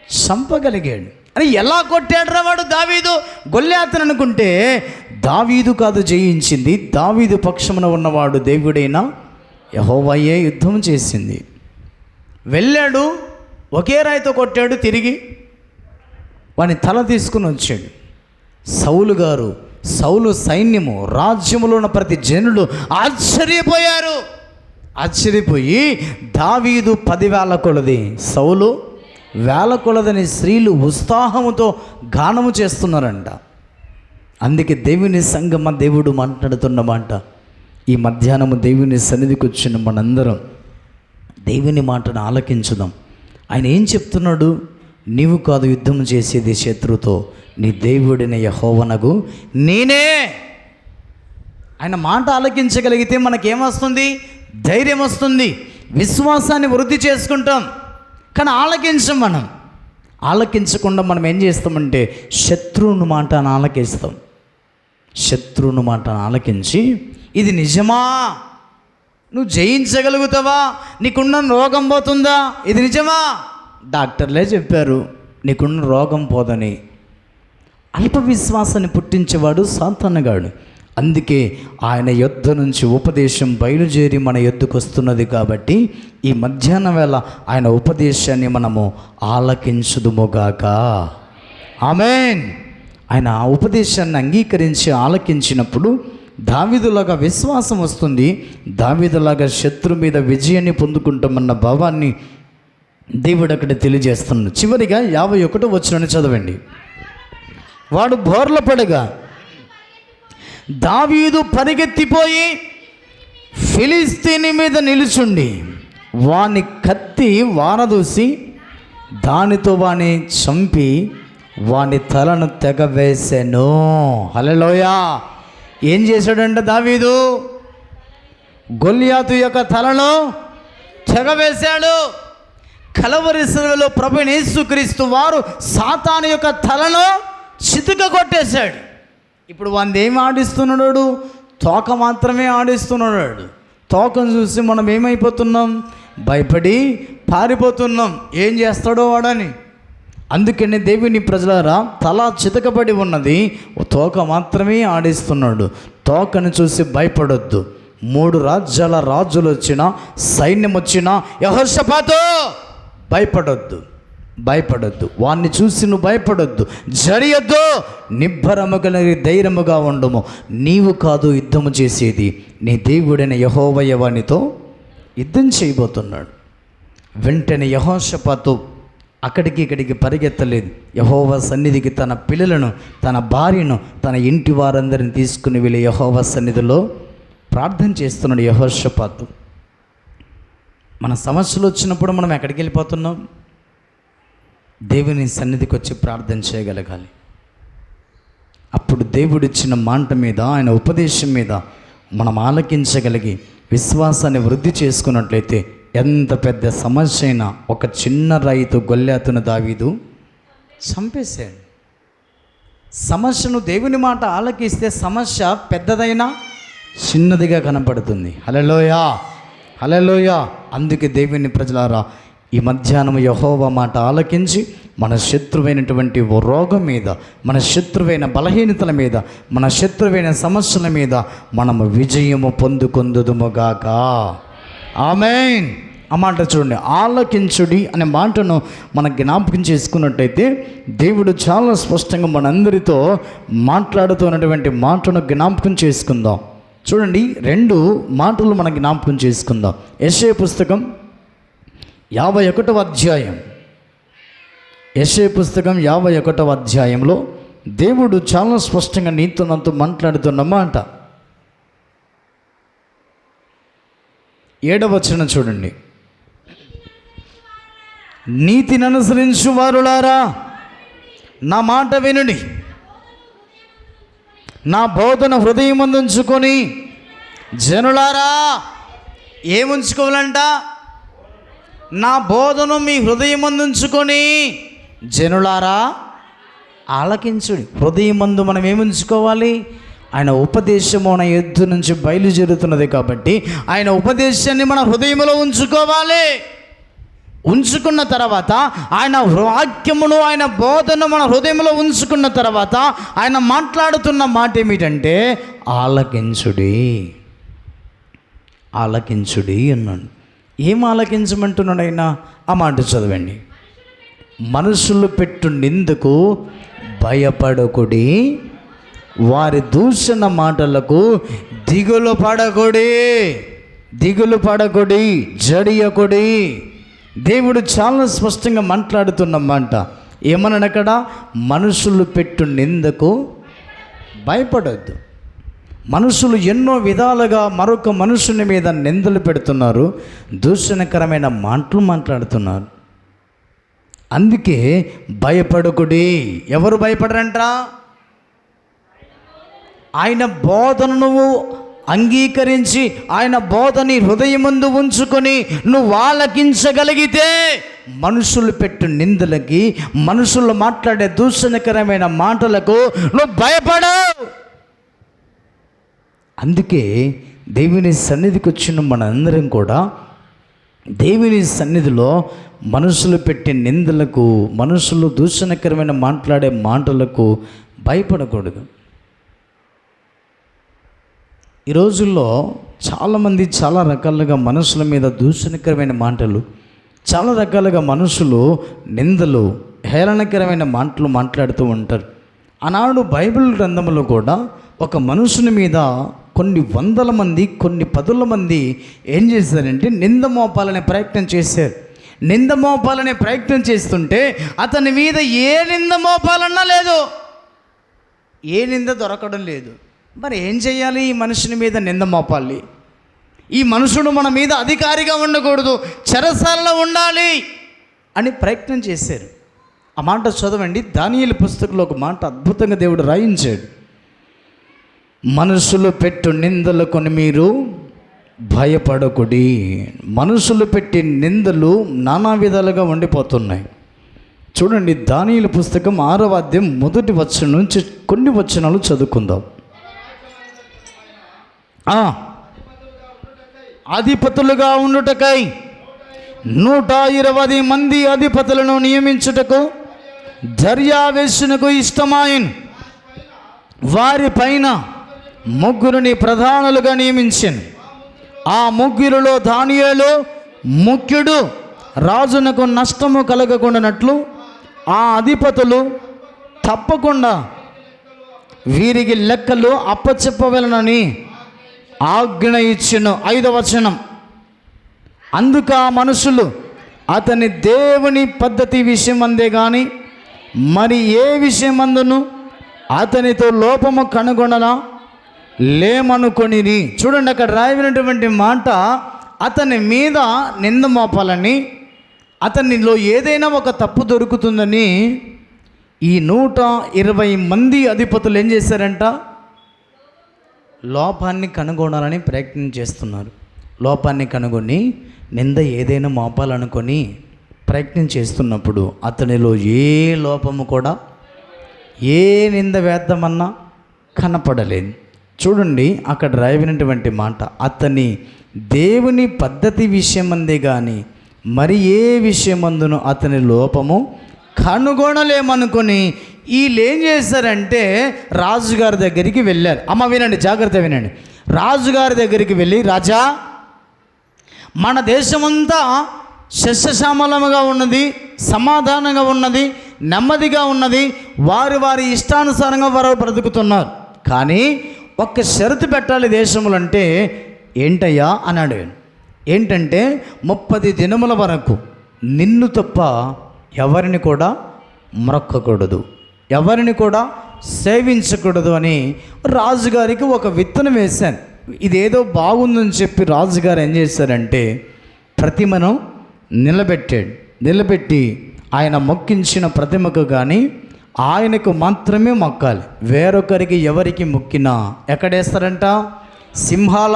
చంపగలిగాడు. అని ఎలా కొట్టాడురా వాడు దావీదు గొల్యాతును అనుకుంటే, దావీదు కాదు జయించింది, దావీదు పక్షమున ఉన్నవాడు దేవుడైన యెహోవాయే యుద్ధం చేసింది. వెళ్ళాడు, ఒకే రాయితో కొట్టాడు, తిరిగి వాని తల తీసుకుని వచ్చాడు. సౌలు సైన్యము, రాజ్యములో ఉన్న ప్రతి జనులు ఆశ్చర్యపోయారు. ఆశ్చర్యపోయి దావీదు 10,000 కొలది, సౌలు 1,000 కొలదని స్త్రీలు ఉత్సాహముతో గానము చేస్తున్నారంట. అందుకే దేవుని సంగమ దేవుడు మాట్లాడుతున్నమాట. ఈ మధ్యాహ్నము దేవుని సన్నిధికి వచ్చిన మనందరం దేవుని మాటను ఆలకించుదాం. ఆయన ఏం చెప్తున్నాడు? నీవు కాదు యుద్ధం చేసేది శత్రుతో, నీ దేవుడిన యెహోవానగు నేనే. ఆయన మాట ఆలకించగలిగితే మనకేమొస్తుంది? ధైర్యం వస్తుంది, విశ్వాసాన్ని వృద్ధి చేసుకుంటాం. కానీ మనం ఆలకించకుండా మనం ఏం చేస్తామంటే శత్రువుని మాటను ఆలకిస్తాం. శత్రువుని మాటను ఆలకించి, ఇది నిజమా, నువ్వు జయించగలుగుతావా, నీకున్న రోగం పోతుందా, ఇది నిజమా, డాక్టర్లే చెప్పారు నీకున్న రోగం పోదని. అల్ప విశ్వాసాన్ని పుట్టించేవాడు సాతానుగాడు. అందుకే ఆయన యొద్ద నుంచి ఉపదేశం బయలుదేరి మన యొద్దకు వస్తున్నది. కాబట్టి ఈ మధ్యాహ్న వేళ ఆయన ఉపదేశాన్ని మనము ఆలకించుదుముగాక. ఆమేన్. ఆయన ఆ ఉపదేశాన్ని అంగీకరించి ఆలకించినప్పుడు దావీదులాగా విశ్వాసం వస్తుంది, దావీదులాగా శత్రు మీద విజయాన్ని పొందుకుంటామన్న భావాన్ని దేవుడు అక్కడ తెలియజేస్తున్నాడు. చివరిగా 51వ వచనాన్ని చదవండి. వాడు బోర్ల పడగా దావీదు పరిగెత్తిపోయి ఫిలిస్తీని మీద నిలుచుండి వాని కత్తి వారదూసి దానితో వాని చంపి వాని తలను తెగవేసెను. హల్లెలూయా. ఏం చేశాడంట దావీదు? గొల్యాతు యొక్క తలను తెగవేశాడు. కలవరి శిలువలో ప్రభువైన యేసుక్రీస్తు వారు సాతాను యొక్క తలను చితుక కొట్టేశాడు. ఇప్పుడు వాడిని ఏమి ఆడిస్తున్నాడు? తోక మాత్రమే ఆడిస్తున్నాడు. తోకను చూసి మనం ఏమైపోతున్నాం? భయపడి పారిపోతున్నాం. ఏం చేస్తాడో వాడని. అందుకనే దేవుని ప్రజలారా, తల చితకబడి ఉన్నది, తోక మాత్రమే ఆడిస్తున్నాడు. తోకను చూసి భయపడొద్దు. 3 రాజ్యాల రాజులు వచ్చినా, సైన్యం వచ్చినా, యెహోషాపాతు భయపడొద్దు. వాణ్ణి చూసి నువ్వు భయపడొద్దు, జరియొద్దు, నిబ్బరము కలిగి ధైర్యముగా ఉండము. నీవు కాదు యుద్ధము చేసేది, నీ దేవుడైన యెహోవా వానితో యుద్ధం చేయబోతున్నాడు. వెంటనే యెహోషాపాతు అక్కడికి ఇక్కడికి పరిగెత్తలేదు. యెహోవా సన్నిధికి తన పిల్లలను, తన భార్యను, తన ఇంటి వారందరిని తీసుకుని వెళ్ళి యెహోవా సన్నిధిలో ప్రార్థన చేస్తున్నాడు యెహోషాపాతు. మన సమస్యలు వచ్చినప్పుడు మనం ఎక్కడికి వెళ్ళిపోతున్నాం? దేవుని సన్నిధికి వచ్చి ప్రార్థన చేయగలగాలి. అప్పుడు దేవుడిచ్చిన మాట మీద, ఆయన ఉపదేశం మీద మనం ఆలకించగలిగి విశ్వాసాన్ని వృద్ధి చేసుకున్నట్లయితే ఎంత పెద్ద సమస్య అయినా ఒక చిన్న రాయితో గొల్యాతును దావీదు చంపేశాడు. సమస్యను దేవుని మాట ఆలకిస్తే సమస్య పెద్దదైనా చిన్నదిగా కనపడుతుంది. హల్లెలూయా. అందుకే దేవుని ప్రజలారా, ఈ మధ్యాహ్నం యెహోవా మాట ఆలకించి మన శత్రువైనటువంటి రోగం మీద, మన శత్రువైన బలహీనతల మీద, మన శత్రువైన సమస్యల మీద మనము విజయము పొందుకొందుదుముగాక. ఆమేన్. ఆ మాట చూడండి, ఆలకించుడి అనే మాటను మనం జ్ఞాపకం చేసుకున్నట్టయితే దేవుడు చాలా స్పష్టంగా మనందరితో మాట్లాడుతున్నటువంటి మాటను జ్ఞాపకం చేసుకుందాం. చూడండి, 2 మాటలు మనం జ్ఞాపకం చేసుకుందాం. యెషయా పుస్తకం 51వ అధ్యాయం. యెషయా పుస్తకం 51వ అధ్యాయంలో దేవుడు చాలా స్పష్టంగా నీతో నాతో మాట్లాడుతున్న మాట. 7వ వచనం చూడండి. నీతిని అనుసరించు వారులారా, నా మాట వినుడి, నా బోధన హృదయమందు ఉంచుకొని, జనులారా ఏముంచుకోవాలంట? నా బోధను మీ హృదయమందు ఉంచుకొని, జనులారా ఆలకించుడి. హృదయమందు మనం ఏముంచుకోవాలి? ఆయన ఉపదేశము మన ఎద్దు నుంచి బయలుదేరుతున్నది కాబట్టి ఆయన ఉపదేశాన్ని మన హృదయంలో ఉంచుకోవాలి. ఉంచుకున్న తర్వాత ఆయన వాక్యమును, ఆయన బోధను మన హృదయంలో ఉంచుకున్న తర్వాత ఆయన మాట్లాడుతున్న మాట ఏమిటంటే ఆలకించుడి అన్నాడు. ఏం ఆలకించమంటున్నాడు ఆయన? ఆ మాట చదవండి. మనుషులు పెట్టు నిందకు భయపడకుడి, వారి దూషణ మాటలకు దిగులు పడకుడి, జడియకుడి. దేవుడు చాలా స్పష్టంగా మాట్లాడుతున్న మాట ఏమన్నాడు అక్కడ? మనుషులు పెట్టు నిందకు భయపడొద్దు. మనుషులు ఎన్నో విధాలుగా మరొక మనుషుని మీద నిందలు పెడుతున్నారు, దూషణకరమైన మాటలు మాట్లాడుతున్నారు. అందుకే భయపడకుడి. ఎవరు భయపడరంట? ఆయన బోధను నువ్వు అంగీకరించి, ఆయన బోధని హృదయమందు ఉంచుకొని నువ్వు ఆలకించగలిగితే మనుషులు పెట్టు నిందలకి, మనుషులు మాట్లాడే దూషణకరమైన మాటలకు నువ్వు భయపడవు. అందుకే దేవుని సన్నిధికి వచ్చిన మనందరం కూడా దేవుని సన్నిధిలో మనుషులు పెట్టే నిందలకు, మనుషులు దూషణకరమైన మాట్లాడే మాటలకు భయపడకూడదు. ఈ రోజుల్లో చాలామంది చాలా రకాలుగా మనుషుల మీద దూషణకరమైన మాటలు, చాలా రకాలుగా మనుషులు నిందలు, హేళనకరమైన మాటలు మాట్లాడుతూ ఉంటారు. ఆనాడు బైబిల్ గ్రంథంలో కూడా ఒక మనుషుని మీద కొన్ని వందల మంది, కొన్ని పదుల మంది ఏం చేశారంటే నింద మోపాలనే ప్రయత్నం చేశారు. నింద మోపాలనే ప్రయత్నం చేస్తుంటే అతని మీద ఏ నింద మోపాలన్నా లేదు, ఏ నింద దొరకడం లేదు. మరి ఏం చేయాలి? ఈ మనుషుని మీద నింద మోపాలి, ఈ మనుషుడు మన మీద అధికారిగా ఉండకూడదు, చెరసాలలో ఉండాలి అని ప్రయత్నం చేశారు. ఆ మాట చదవండి, దానియేలు పుస్తకంలో ఒక మాట అద్భుతంగా దేవుడు రాయించాడు. మనుషులు పెట్టు నిందలకు మీరు భయపడకుడి. మనుషులు పెట్టి నిందలు నానా విధాలుగా ఉండిపోతున్నాయి. చూడండి, దానియేలు పుస్తకం 6వ అధ్యాయం 1వ వచనం నుంచి కొన్ని వచనాలు చదువుకుందాం. అధిపతులుగా ఉండుటకై 120 మంది అధిపతులను నియమించుటకు దర్యావేషునకు ఇష్టమాయను. వారి పైన ముగ్గురిని ప్రధానులుగా నియమించాను. ఆ ముగ్గురిలో దానియేలు ముఖ్యుడు. రాజునకు నష్టము కలగకుండానట్లు ఆ అధిపతులు తప్పకుండా వీరికి లెక్కలు అప్పచెప్పవలనని ఆజ్ఞ ఇచ్చెను. 5వ వచనం. అందుకు ఆ మనుషులు అతని దేవుని పద్ధతి విషయమందే కానీ మరి ఏ విషయమందును అతనితో లోపము కనుగొనలా లేమనుకొనిరి. చూడండి, అక్కడ రాయబడినటువంటి మాట, అతని మీద నింద మోపాలని, అతనిలో ఏదైనా ఒక తప్పు దొరుకుతుందని ఈ 120 మంది అధిపతులు ఏం చేశారంట? లోపాన్ని కనుగొనాలని ప్రయత్నం చేస్తున్నారు. లోపాన్ని కనుగొని నింద ఏదైనా మోపాలనుకొని ప్రయత్నం చేస్తున్నప్పుడు అతనిలో ఏ లోపము కూడా, ఏ నింద వేద్దామన్నా కనపడలేదు. చూడండి, అక్కడ రాయబడినటువంటి మాట, అతని దేవుని పద్ధతి విషయమందే కానీ మరి ఏ విషయమందును అతని లోపము కనుగొనలేమనుకొని వీళ్ళు ఏం చేశారంటే రాజుగారి దగ్గరికి వెళ్ళారు. అమ్మ వినండి, జాగ్రత్త వినండి. రాజుగారి దగ్గరికి వెళ్ళి, రాజా, మన దేశమంతా సస్యశ్యామలముగా ఉన్నది, సమాధానంగా ఉన్నది, నెమ్మదిగా ఉన్నది, వారి వారి ఇష్టానుసారంగా వారు బ్రతుకుతున్నారు. కానీ ఒక్క షరతు పెట్టాలి దేశములు అంటే ఏంటయ్యా అన్నాడు. ఏంటంటే 30 దినముల వరకు నిన్ను తప్ప ఎవరిని కూడా మ్రొక్కకూడదు, ఎవరిని కూడా సేవించకూడదు అని రాజుగారికి ఒక విత్తనం వేశాను. ఇదేదో బాగుందని చెప్పి రాజుగారు ఏం చేశారంటే ప్రతిమను నిలబెట్టి ఆయన మొక్కించిన ప్రతిమకు కానీ ఆయనకు మాత్రమే మొక్కాలి. వేరొకరికి ఎవరికి మొక్కినా ఎక్కడేస్తారంట? సింహాల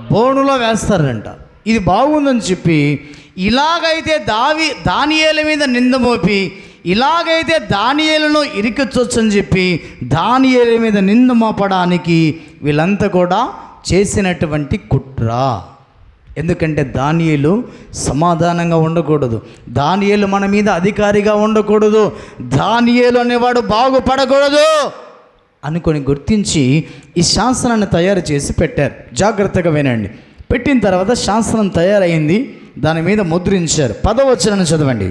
బోనులో వేస్తారంట. ఇది బాగుందని చెప్పి ఇలాగైతే దానియేలు మీద నింద మోపి, ఇలాగైతే దానియేలును ఇరికించొచ్చని చెప్పి దానియేలు మీద నింద మోపడానికి వీళ్ళంతా కూడా చేసినటువంటి కుట్ర. ఎందుకంటే దానియేలు సమాధానంగా ఉండకూడదు, దానియేలు మన మీద అధికారిగా ఉండకూడదు, దానియేలు అనేవాడు బాగుపడకూడదు అనుకొని గుర్తించి ఈ శాసనాన్ని తయారు చేసి పెట్టారు. జాగ్రత్తగా వినండి. పెట్టిన తర్వాత శాసనం తయారైంది, దాని మీద ముద్రించారు. 10వ వచనాన్ని చదవండి.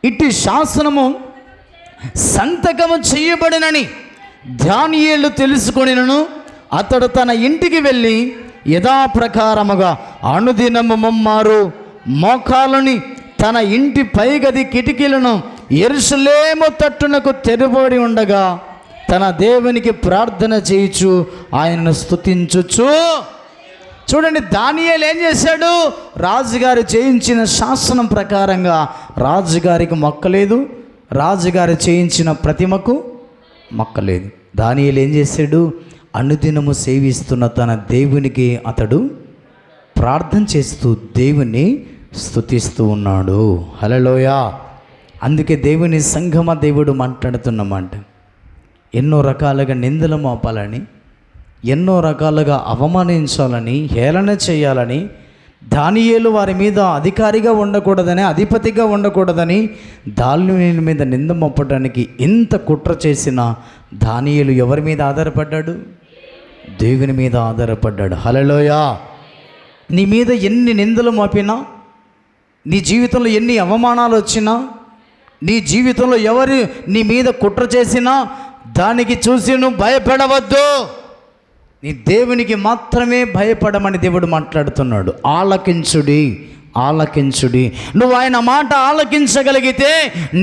ఇట్టి శాసనము సంతకము చేయబడినని దానియేలు తెలుసుకొనినను అతడు తన ఇంటికి వెళ్ళి యథాప్రకారముగా అనుదినము ముమ్మారు మోకాలని తన ఇంటి పైగది కిటికీలను యెరూషలేము తట్టునకు తెరబడి ఉండగా తన దేవునికి ప్రార్థన చేయుచు ఆయనను స్తుతించుచు. చూడండి, దానియేలు ఏం చేశాడు? రాజుగారు చేయించిన శాసనం ప్రకారంగా రాజుగారికి మొక్కలేదు, రాజుగారు చేయించిన ప్రతిమకు మొక్కలేదు. దానియేలు ఏం చేశాడు? అనుదినము సేవిస్తున్న తన దేవునికి అతడు ప్రార్థన చేస్తూ దేవుని స్తుతిస్తూ ఉన్నాడు. హల్లెలూయా. అందుకే దేవుని సంఘమ దేవుడు మాట్లాడుతున్నమాట, ఎన్నో రకాలుగా నిందలు మోపాలని, ఎన్నో రకాలుగా అవమానించాలని, హేళన చేయాలని, దానియేలు వారి మీద అధికారిగా ఉండకూడదని, అధిపతిగా ఉండకూడదని దానియేలు మీద నింద మోపడానికి ఇంత కుట్ర చేసిన దానియేలు ఎవరి మీద ఆధారపడ్డాడు? దేవుని మీద ఆధారపడ్డాడు. హల్లెలూయా. నీ మీద ఎన్ని నిందలు మోపినా, నీ జీవితంలో ఎన్ని అవమానాలు వచ్చినా, నీ జీవితంలో ఎవరు నీ మీద కుట్ర చేసినా దానికి చూసి నువ్వు భయపడవద్దు. నీ దేవునికి మాత్రమే భయపడమని దేవుడు మాట్లాడుతున్నాడు. ఆలకించుడి. నువ్వు ఆయన మాట ఆలకించగలిగితే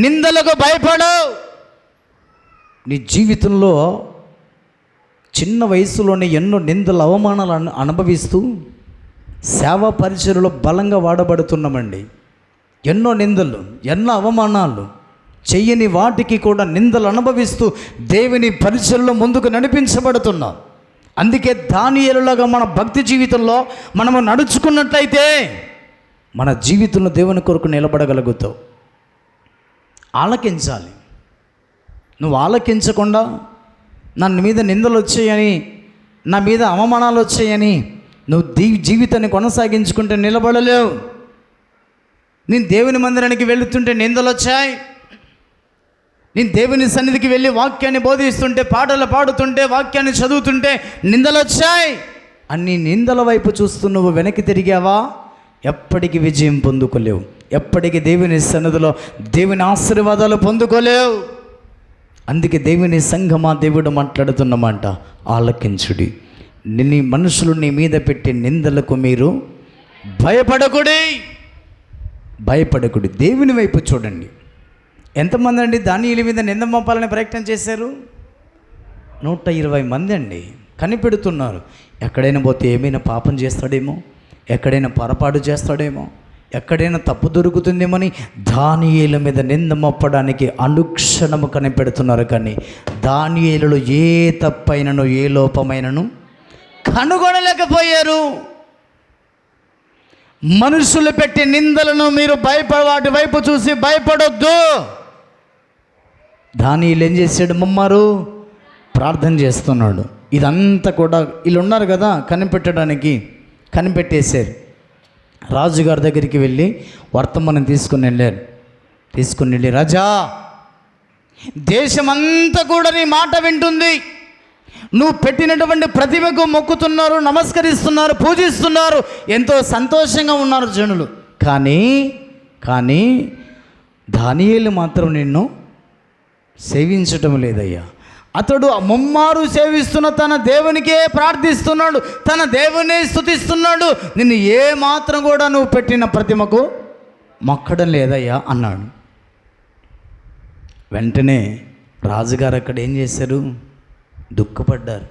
నిందలకు భయపడవు. నీ జీవితంలో చిన్న వయసులోనే ఎన్నో నిందలు అవమానాలు అనుభవిస్తూ సేవా పరిచర్యలో బలంగా వాడబడుతున్నామండి. ఎన్నో నిందలు, ఎన్నో అవమానాలు, చెయ్యని వాటికి కూడా నిందలు అనుభవిస్తూ దేవుని పరిచర్యలో ముందుకు నడిపించబడుతున్నాం. అందుకే దానియేలులాగా మన భక్తి జీవితంలో మనము నడుచుకున్నట్లయితే మన జీవితంలో దేవుని కొరకు నిలబడగలుగుతావు. ఆలకించాలి. నువ్వు ఆలకించకుండా నన్ను మీద నిందలు వచ్చాయని, నా మీద అవమానాలు వచ్చాయని నువ్వు జీవితాన్ని కొనసాగించుకుంటే నిలబడలేవు. నేను దేవుని మందిరానికి వెళుతుంటే నిందలు వచ్చాయి, నేను దేవుని సన్నిధికి వెళ్ళి వాక్యాన్ని బోధిస్తుంటే, పాటలు పాడుతుంటే, వాక్యాన్ని చదువుతుంటే నిందలు వచ్చాయి. అన్ని నిందల వైపు చూస్తూ నువ్వు వెనక్కి తిరిగావా, ఎప్పటికీ విజయం పొందుకోలేవు. ఎప్పటికీ దేవుని సన్నిధిలో దేవుని ఆశీర్వాదాలు పొందుకోలేవు. అందుకే దేవుని సంఘమా, దేవుడు మాట్లాడుతున్నమాట, ఆలకించుడి. నీ మనుషులు నీ మీద పెట్టే నిందలకు మీరు భయపడకుడి. దేవుని వైపు చూడండి. ఎంతమంది అండి దానియేలు మీద నింద మోపాలని ప్రయత్నం చేశారు? 120 మంది అండి. కనిపెడుతున్నారు. ఎక్కడైనా పోతే ఏమైనా పాపం చేస్తాడేమో, ఎక్కడైనా పొరపాటు చేస్తాడేమో, ఎక్కడైనా తప్పు దొరుకుతుందేమని దానియేలు మీద నింద మోపడానికి అనుక్షణము కనిపెడుతున్నారు. కానీ దానియేలులో ఏ తప్పైనను ఏ లోపమైనను కనుగొనలేకపోయారు. మనుషులు పెట్టే నిందలను మీరు వాటి వైపు చూసి భయపడొద్దు. దానియేలు ఏం చేశాడు? ముమ్మారు ప్రార్థన చేస్తున్నాడు. ఇదంతా కూడా వీళ్ళు ఉన్నారు కదా కనిపెట్టడానికి, కనిపెట్టేశారు. రాజుగారి దగ్గరికి వెళ్ళి వర్తమానం తీసుకుని వెళ్ళి, రాజా, దేశమంతా కూడా నీ మాట వింటుంది. నువ్వు పెట్టినటువంటి ప్రతిమకు మొక్కుతున్నారు, నమస్కరిస్తున్నారు, పూజిస్తున్నారు, ఎంతో సంతోషంగా ఉన్నారు జనులు. కానీ దానియేలు మాత్రం నిన్ను సేవించటం లేదయ్యా. అతడు ముమ్మారు సేవిస్తున్న తన దేవునికే ప్రార్థిస్తున్నాడు, తన దేవునే స్తుతిస్తున్నాడు. నిన్ను ఏ మాత్రం కూడా నువ్వు పెట్టిన ప్రతిమకు మొక్కడం లేదయ్యా అన్నాడు. వెంటనే రాజుగారు అక్కడ ఏం చేశారు? దుఃఖపడ్డారు,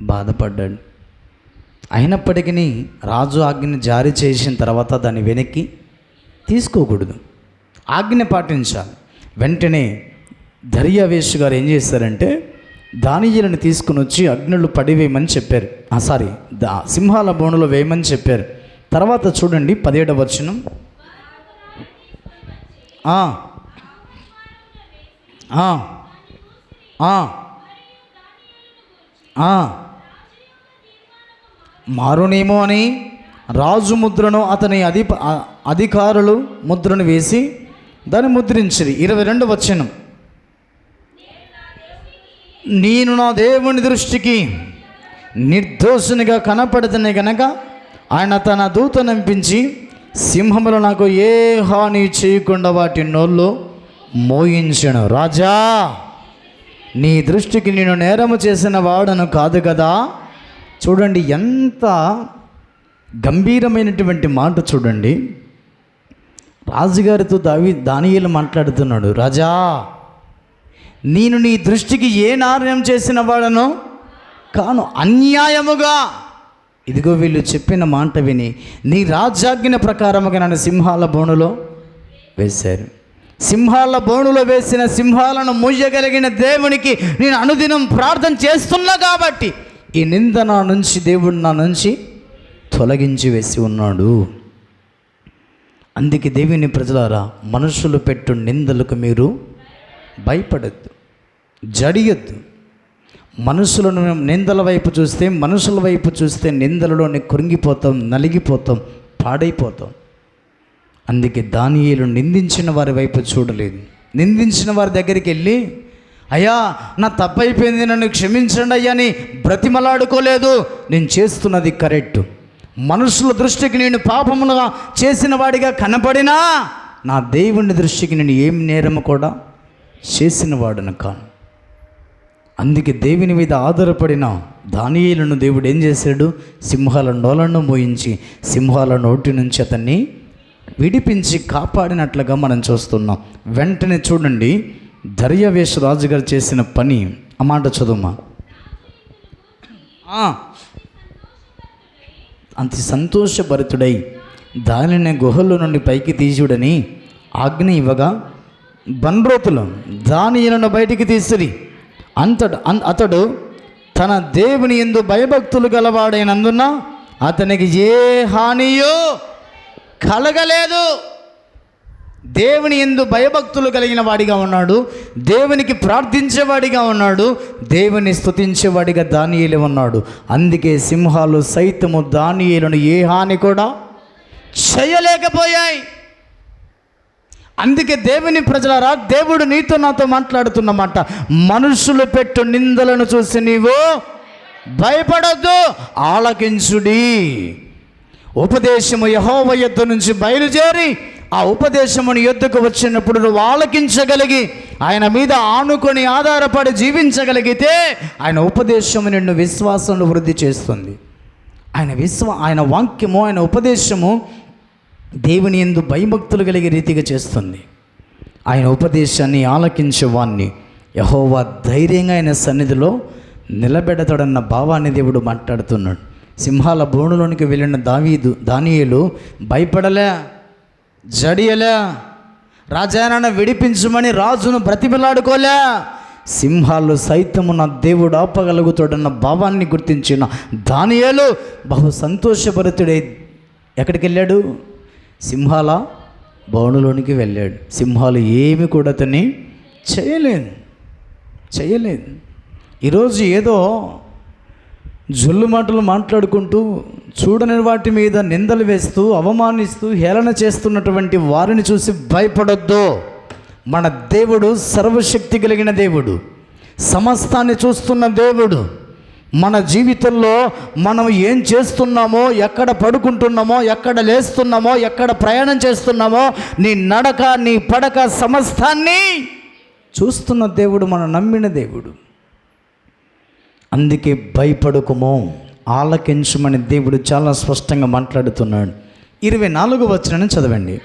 బాధపడ్డాడు. అయినప్పటికీ రాజు ఆజ్ఞని జారీ చేసిన తర్వాత దాన్ని వెనక్కి తీసుకోకూడదు, ఆజ్ఞ పాటించాలి. వెంటనే దర్యావేషు గారు ఏం చేశారంటే దానియేలుని తీసుకుని వచ్చి అగ్నులు పడివేయమని చెప్పారు. సింహాల బోనులో వేయమని చెప్పారు. తర్వాత చూడండి 17వ వచనం. మారునేమో అని రాజు ముద్రను అతని అధికారులు ముద్రను వేసి దాన్ని ముద్రించిరి. 22వ వచనం. నేను నా దేవుని దృష్టికి నిర్దోషునిగా కనపడుతున్నా గనక ఆయన తన దూతను పంపించి సింహములు నాకు ఏ హాని చేయకుండా వాటి నోళ్ళు మోయించెను. రాజా, నీ దృష్టికి నేను నేరము చేసిన వాడను కాదు కదా. చూడండి ఎంత గంభీరమైనటువంటి మాట చూడండి. రాజుగారితో దానియేలు మాట్లాడుతున్నాడు. రాజా, నేను నీ దృష్టికి ఏ నార్యం చేసిన వాడను కాను, అన్యాయముగా ఇదిగో వీళ్ళు చెప్పిన మాట విని నీ రాజ్యాజ్ఞ ప్రకారముగా నన్ను సింహాల బోనులో వేశారు. సింహాల బోనులో వేసిన సింహాలను మూయగలిగిన దేవునికి నేను అనుదినం ప్రార్థన చేస్తున్నా కాబట్టి ఈ నింద నా నుంచి దేవుడు నా నుంచి తొలగించి వేసి ఉన్నాడు. అందుకే దేవుని ప్రజలారా, మనుషులు పెట్టు నిందలకు మీరు భయపడద్దు, జడియొద్దు. మనుషులను నిందల వైపు చూస్తే, మనుషుల వైపు చూస్తే నిందలలోనే కృంగిపోతాం, నలిగిపోతాం, పాడైపోతాం. అందుకే దానియేలు నిందించిన వారి వైపు చూడలేదు. నిందించిన వారి దగ్గరికి వెళ్ళి, అయ్యా నా తప్పైపోయింది, నన్ను క్షమించండి అయ్యా అని బ్రతిమలాడుకోలేదు. నేను చేస్తున్నది కరెక్టు, మనుషుల దృష్టికి నేను పాపములుగా చేసిన వాడిగా కనపడినా నా దేవుని దృష్టికి నేను ఏం నేరము కూడా చేసిన వాడును కాను. అందుకే దేవుని మీద ఆధారపడిన దానియేలును దేవుడు ఏం చేశాడు? సింహాల నోలను మోయించి సింహాల నోటి నుంచి అతన్ని విడిపించి కాపాడినట్లుగా మనం చూస్తున్నాం. వెంటనే చూడండి దర్యావేషు రాజుగారు చేసిన పని. ఆ మాట చదువుమా. అంత సంతోషభరితుడై దానిని గుహల్లో నుండి పైకి తీసుడని ఆజ్ఞ ఇవ్వగా బండ్రోతులు దానియేలును బయటికి తీసిరి. అతడు తన దేవుని యందు భయభక్తులు గలవాడైనందున అతనికి ఏ హానియో కలగలేదు. దేవుని యందు భయభక్తులు కలిగిన వాడిగా ఉన్నాడు, దేవునికి ప్రార్థించేవాడిగా ఉన్నాడు, దేవుని స్తుతించేవాడిగా దానియేలు ఉన్నాడు. అందుకే సింహాలు సైతము దానియేలును ఏ హాని కూడా చేయలేకపోయాయి. అందుకే దేవుని ప్రజలారా, దేవుడు నీతో నాతో మాట్లాడుతున్నమాట, మనుషులు పెట్టు నిందలను చూసి నీవు భయపడొద్దు, ఆలకించుడి. ఉపదేశము యెహోవా యొద్ద నుంచి బయలుదేరి ఆ ఉపదేశముని యొద్దకు వచ్చినప్పుడు నువ్వు ఆలకించగలిగి ఆయన మీద ఆనుకొని ఆధారపడి జీవించగలిగితే ఆయన ఉపదేశము నిన్ను విశ్వాసంలో వృద్ధి చేస్తుంది. ఆయన వాక్యము, ఆయన ఉపదేశము దేవుని యందు భయభక్తులు కలిగే రీతిగా చేస్తుంది. ఆయన ఉపదేశాన్ని ఆలకించేవాన్ని యెహోవా ధైర్యంగా ఆయన సన్నిధిలో నిలబెడతాడన్న భావాన్ని దేవుడు మాట్లాడుతున్నాడు. సింహాల బోనులోనికి వెళ్ళిన దానియేలు భయపడలే, జడియలే, రాజానన్న విడిపించమని రాజును బ్రతిమలాడుకోలే. సింహాలు సైతము నా దేవుడు ఆపగలుగుతాడన్న భావాన్ని గుర్తించిన దానియేలు బహు సంతోషభరితుడై ఎక్కడికి వెళ్ళాడు? సింహాల బోనులోనికి వెళ్ళాడు. సింహాలు ఏమి కూడా అతన్ని చేయలేదు. ఈరోజు ఏదో జొల్లు మాటలు మాట్లాడుకుంటూ చూడని వాటి మీద నిందలు వేస్తూ అవమానిస్తూ హేళన చేస్తున్నటువంటి వారిని చూసి భయపడొద్దు. మన దేవుడు సర్వశక్తి కలిగిన దేవుడు, సమస్తాన్ని చూస్తున్న దేవుడు. మన జీవితంలో మనం ఏం చేస్తున్నామో, ఎక్కడ పడుకుంటున్నామో, ఎక్కడ లేస్తున్నామో, ఎక్కడ ప్రయాణం చేస్తున్నామో, నీ నడక నీ పడక సమస్తాన్ని చూస్తున్న దేవుడు, మనం నమ్మిన దేవుడు. అందుకే భయపడుకుమో, ఆలకించమని దేవుడు చాలా స్పష్టంగా మాట్లాడుతున్నాడు. 24వ వచనాన్ని చదవండి.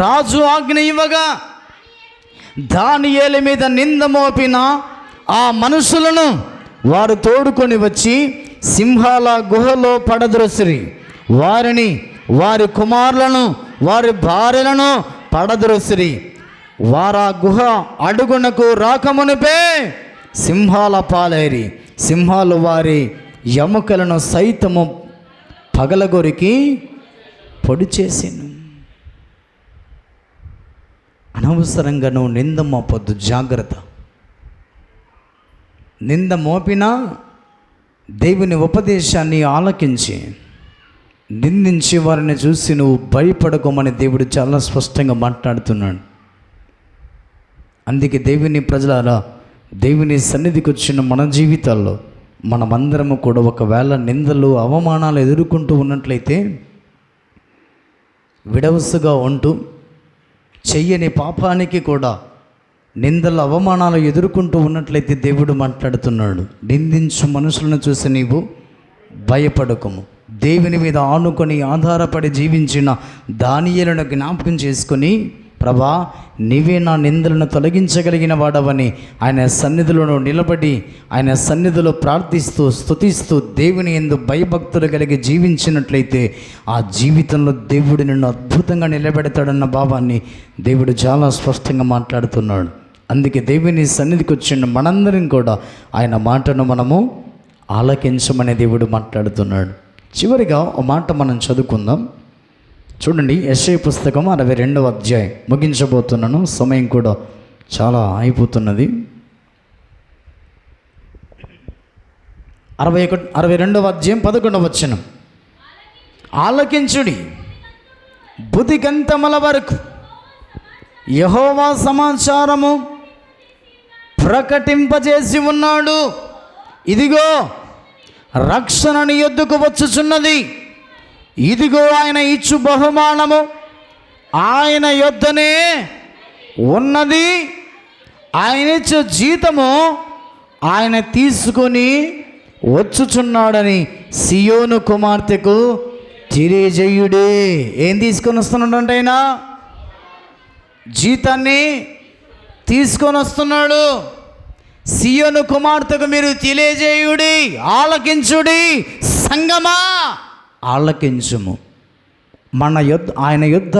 రాజు ఆజ్ఞ ఇవ్వగా దానియేలు మీద నింద మోపిన ఆ మనుషులను వారు తోడుకొని వచ్చి సింహాల గుహలో పడద్రోసిరి. వారిని, వారి కుమారులను, వారి భార్యలను పడద్రోసిరి. వారా గుహ అడుగునకు రాకమునిపే సింహాల పాలైరి. సింహాలు వారి ఎముకలను సైతము పగలగొరికి పొడి చేసిను. అనవసరంగా నువ్వు నింద మోపొద్దు, జాగ్రత్త. నింద మోపినా దేవుని ఉపదేశాన్ని ఆలకించి నిందించి వారిని చూసి నువ్వు భయపడకోమని దేవుడు చాలా స్పష్టంగా మాట్లాడుతున్నాడు. అందుకే దేవుని ప్రజలారా, దేవుని సన్నిధికి వచ్చిన మన జీవితాల్లో మనమందరము కూడా ఒకవేళ నిందలు అవమానాలు ఎదుర్కొంటూ ఉన్నట్లయితే విడవసుగా ఉంటూ చెయ్యని పాపానికి కూడా నిందలు అవమానాలు ఎదుర్కొంటూ ఉన్నట్లయితే దేవుడు మాట్లాడుతున్నాడు, నిందించు మనుషులను చూసి నీవు భయపడకము. దేవుని మీద ఆనుకొని ఆధారపడి జీవించిన దానియేలును జ్ఞాపకం చేసుకొని, ప్రభా నీవే నా నిందలను తొలగించగలిగిన వాడవని ఆయన సన్నిధిలో నిలబడి ఆయన సన్నిధిలో ప్రార్థిస్తూ స్తుతిస్తూ దేవుని యందు భయభక్తులు కలిగి జీవించినట్లయితే ఆ జీవితంలో దేవుడు నిన్ను అద్భుతంగా నిలబెడతాడన్న భావాన్ని దేవుడు చాలా స్పష్టంగా మాట్లాడుతున్నాడు. అందుకే దేవుని సన్నిధికి వచ్చిన మనందరం కూడా ఆయన మాటను మనము ఆలకించమని దేవుడు మాట్లాడుతున్నాడు. చివరిగా ఒక మాట మనం చదువుకుందాం. చూడండి, యెషయా పుస్తకం 62వ అధ్యాయం. ముగించబోతున్నాను, సమయం కూడా చాలా అయిపోతున్నది. 62వ అధ్యాయం 11వ వచనం. ఆలకించుడి బుద్ధిగంతముల వరకు యెహోవా సమాచారము ప్రకటింపజేసి ఉన్నాడు. ఇదిగో రక్షణ నీ యొద్దకు వచ్చుచున్నది. ఇదిగో ఆయన ఇచ్చు బహుమానము ఆయన యొద్దనే ఉన్నది. ఆయన ఇచ్చు జీతము ఆయన తీసుకొని వచ్చుచున్నాడని సియోను కుమార్తెకు తెలియజేయుడే. ఏం తీసుకొని వస్తున్నాడంటే ఆయన జీతాన్ని తీసుకొని వస్తున్నాడు. సియోను కుమార్తెకు మీరు తెలియజేయుడి, ఆలకించుడి. సంగమా ఆలకించుము. ఆయన యుద్ధ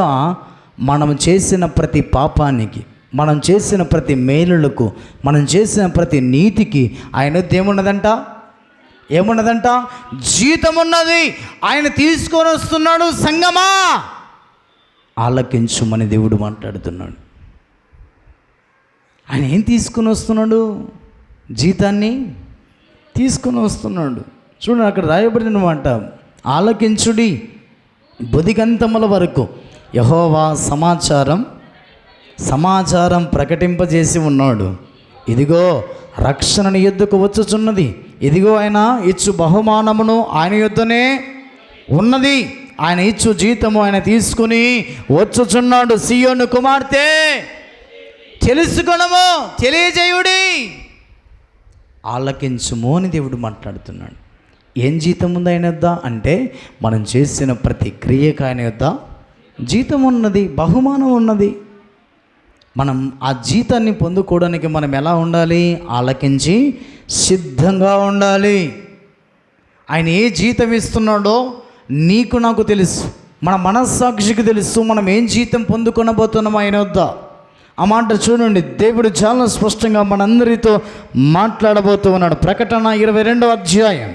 మనం చేసిన ప్రతి పాపానికి, మనం చేసిన ప్రతి మేలులకు, మనం చేసిన ప్రతి నీతికి ఆయన యుద్ధ ఏమున్నదంట? జీతం ఉన్నది. ఆయన తీసుకొని వస్తున్నాడు. సంగమా ఆలకించుమని దేవుడు మాట్లాడుతున్నాడు. ఆయన ఏం తీసుకుని వస్తున్నాడు? జీతాన్ని తీసుకుని వస్తున్నాడు. చూడండి, అక్కడ రాయబడిన మాట, ఆలకించుడి బుద్ధిగంతముల వరకు యెహోవా సమాచారం ప్రకటింపజేసి ఉన్నాడు. ఇదిగో రక్షణ నీ యొద్దకు వచ్చుచున్నది, ఇదిగో ఆయన ఇచ్చు బహుమానమును ఆయన యొద్దనే ఉన్నది, ఆయన ఇచ్చు జీతము ఆయన తీసుకుని వచ్చుచున్నాడు. సీయోను కుమార్తె తెలుసుకొనము, తెలియజేయుడి, ఆలకించుము అని దేవుడు మాట్లాడుతున్నాడు. ఏం జీతం ఉంది ఆయన యొద్ద అంటే, మనం చేసిన ప్రతి క్రియకు ఆయన యొద్ద జీతం ఉన్నది, బహుమానం ఉన్నది. మనం ఆ జీతాన్ని పొందుకోవడానికి మనం ఎలా ఉండాలి? ఆలకించి సిద్ధంగా ఉండాలి. ఆయన ఏ జీతం ఇస్తున్నాడో నీకు నాకు తెలుసు, మన మనస్సాక్షికి తెలుసు, మనం ఏం జీతం పొందుకొనబోతున్నాం ఆయన వద్ద. ఆ మాట చూడండి, దేవుడు చాలా స్పష్టంగా మనందరితో మాట్లాడబోతూ ఉన్నాడు. ప్రకటన 22వ అధ్యాయం.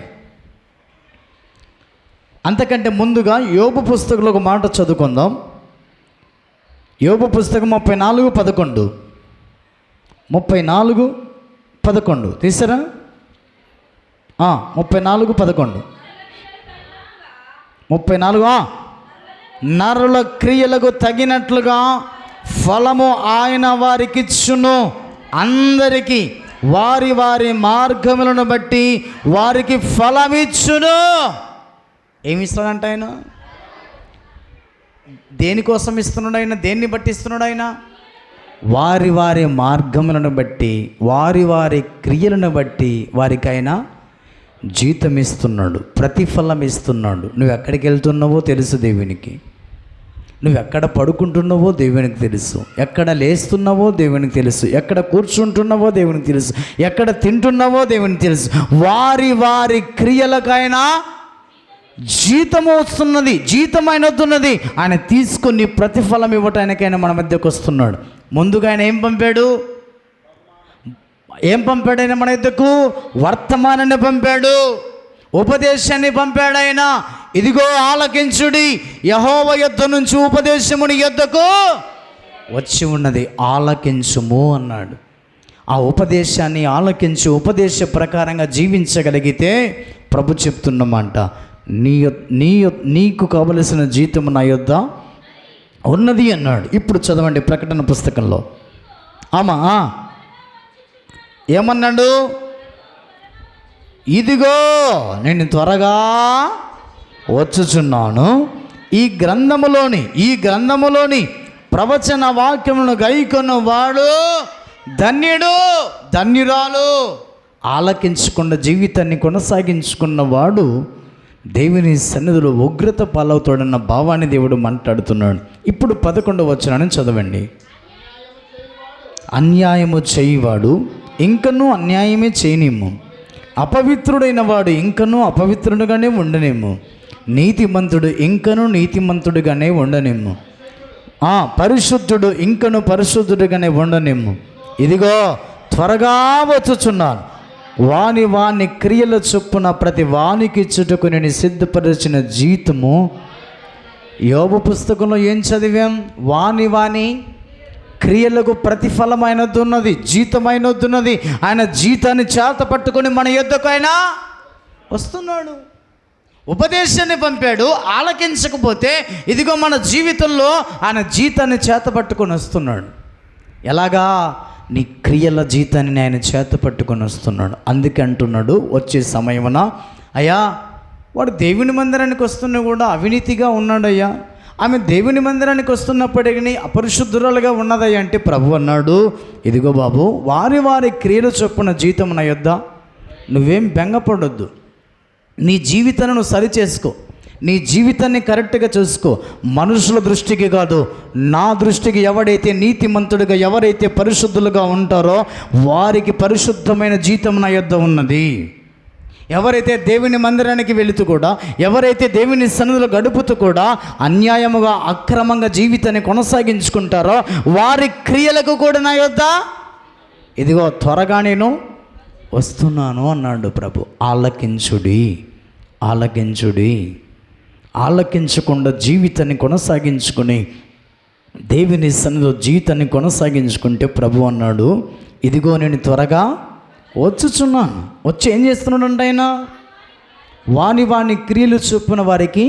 అంతకంటే ముందుగా యోబు పుస్తకంలో ఒక మాట చదువుకుందాం. యోబు పుస్తకం 34:11. 34:11 తీసారా? 34:11. 34. నరుల క్రియలకు తగినట్లుగా ఫలము ఆయన వారికిచ్చును, అందరికీ వారి వారి మార్గములను బట్టి వారికి ఫలమిచ్చును. ఏమిస్తాడంట ఆయన? దేనికోసం ఇస్తున్నాడు ఆయన? దేన్ని బట్టి ఇస్తున్నాడు ఆయన? వారి వారి మార్గములను బట్టి, వారి వారి క్రియలను బట్టి వారికి ఆయన జీతం ఇస్తున్నాడు, ప్రతిఫలం ఇస్తున్నాడు. నువ్వు ఎక్కడికి వెళ్తున్నావో తెలుసు దేవునికి, నువ్వు ఎక్కడ పడుకుంటున్నావో దేవునికి తెలుసు, ఎక్కడ లేస్తున్నావో దేవునికి తెలుసు, ఎక్కడ కూర్చుంటున్నావో దేవునికి తెలుసు, ఎక్కడ తింటున్నావో దేవునికి తెలుసు. వారి వారి క్రియలకైనా జీతము వస్తున్నది, జీతం ఆయన వస్తున్నది. ఆయన తీసుకుని ప్రతిఫలం ఇవ్వటానికైనా మన మధ్యకు వస్తున్నాడు. ముందుగా ఆయన ఏం పంపాడు? ఆయన మన యొద్దకు వర్తమానాన్ని పంపాడు, ఉపదేశాన్ని పంపాడు. ఆయన ఇదిగో ఆలకించుడి, యెహోవా యొద్ద నుంచి ఉపదేశము నీ యొద్దకు వచ్చి ఉన్నది, ఆలకించుము అన్నాడు. ఆ ఉపదేశాన్ని ఆలకించి ఉపదేశ ప్రకారంగా జీవించగలిగితే ప్రభు చెప్తున్నమాట, నీకు కావలసిన జీతము నా యొద్ద ఉన్నది అన్నాడు. ఇప్పుడు చదవండి ప్రకటన పుస్తకంలో. ఏమన్నాడు? ఇదిగో నేను త్వరగా వచ్చుచున్నాను, ఈ గ్రంథములోని ప్రవచన వాక్యమును గైకొన్న వాడు ధన్యుడు, ధన్యురాలు. ఆలకించకుండా జీవితాన్ని కొనసాగించుకున్నవాడు దేవుని సన్నిధిలో ఉగ్రత పాలవుతాడన్న భావాన్ని దేవుడు మాట్లాడుతున్నాడు. ఇప్పుడు 11వ వచనాన్ని చదవండి. అన్యాయము చేయువాడు ఇంకనూ అన్యాయమే చేయనేమో, అపవిత్రుడైన వాడు ఇంకనూ అపవిత్రుడుగానే ఉండనేమో, నీతిమంతుడు ఇంకనూ నీతిమంతుడుగానే ఉండనేమో, పరిశుద్ధుడు ఇంకనూ పరిశుద్ధుడుగానే ఉండనేమో. ఇదిగో త్వరగా వచ్చుచున్నాను, వాని క్రియల చొప్పున ప్రతి వానికి ఇచ్చుటకు నేను సిద్ధపరిచిన జీతము. యోబు పుస్తకంలో ఏం చదివాం? వాని క్రియలకు ప్రతిఫలమైనదున్నది, జీతమైనదున్నది. ఆయన జీతాన్ని చేత పట్టుకొని మన యొద్దకు ఆయన వస్తున్నాడు. ఉపదేశాన్ని పంపాడు, ఆలకించకపోతే ఇదిగో మన జీవితంలో ఆయన జీతాన్ని చేత పట్టుకొని వస్తున్నాడు. ఎలాగా? నీ క్రియల జీతాన్ని ఆయన చేత పట్టుకొని వస్తున్నాడు. అందుకే అంటున్నాడు వచ్చే సమయమున, అయ్యా వాడు దేవుని మందిరానికి వస్తున్నా కూడా అవినీతిగా ఉన్నాడయ్యా, ఆమె దేవుని మందిరానికి వస్తున్నప్పటికీ అపరిశుద్ధురాలుగా ఉన్నదయ్యా అంటే ప్రభు అన్నాడు, ఇదిగో బాబు, వారి వారి క్రియలు చొప్పున జీతం నా యొద్ద. నువ్వేం బెంగపడొద్దు, నీ జీవితాన్ని నువ్వు సరి చేసుకో, నీ జీవితాన్ని కరెక్ట్గా చూసుకో. మనుషుల దృష్టికి కాదు, నా దృష్టికి ఎవడైతే నీతిమంతుడిగా, ఎవరైతే పరిశుద్ధులుగా ఉంటారో వారికి పరిశుద్ధమైన జీతం నా యొద్ద ఉన్నది. ఎవరైతే దేవుని మందిరానికి వెళుతూ కూడా, ఎవరైతే దేవుని సన్నిధిలో గడుపుతూ కూడా అన్యాయముగా అక్రమంగా జీవితాన్ని కొనసాగించుకుంటారో వారి క్రియలకు కూడా నా యొద్ద ఇదిగో త్వరగా నేను వస్తున్నాను అన్నాడు ప్రభు. ఆలకించుడి, ఆలకించుడి. ఆలకించకుండా జీవితాన్ని కొనసాగించుకుని దేవుని సన్నిధిలో జీవితాన్ని కొనసాగించుకుంటే ప్రభు అన్నాడు, ఇదిగో నేను త్వరగా వచ్చుచున్నాను. వచ్చి ఏం చేస్తున్నాడు ఆయన? వాని క్రియలు చొప్పున వారికి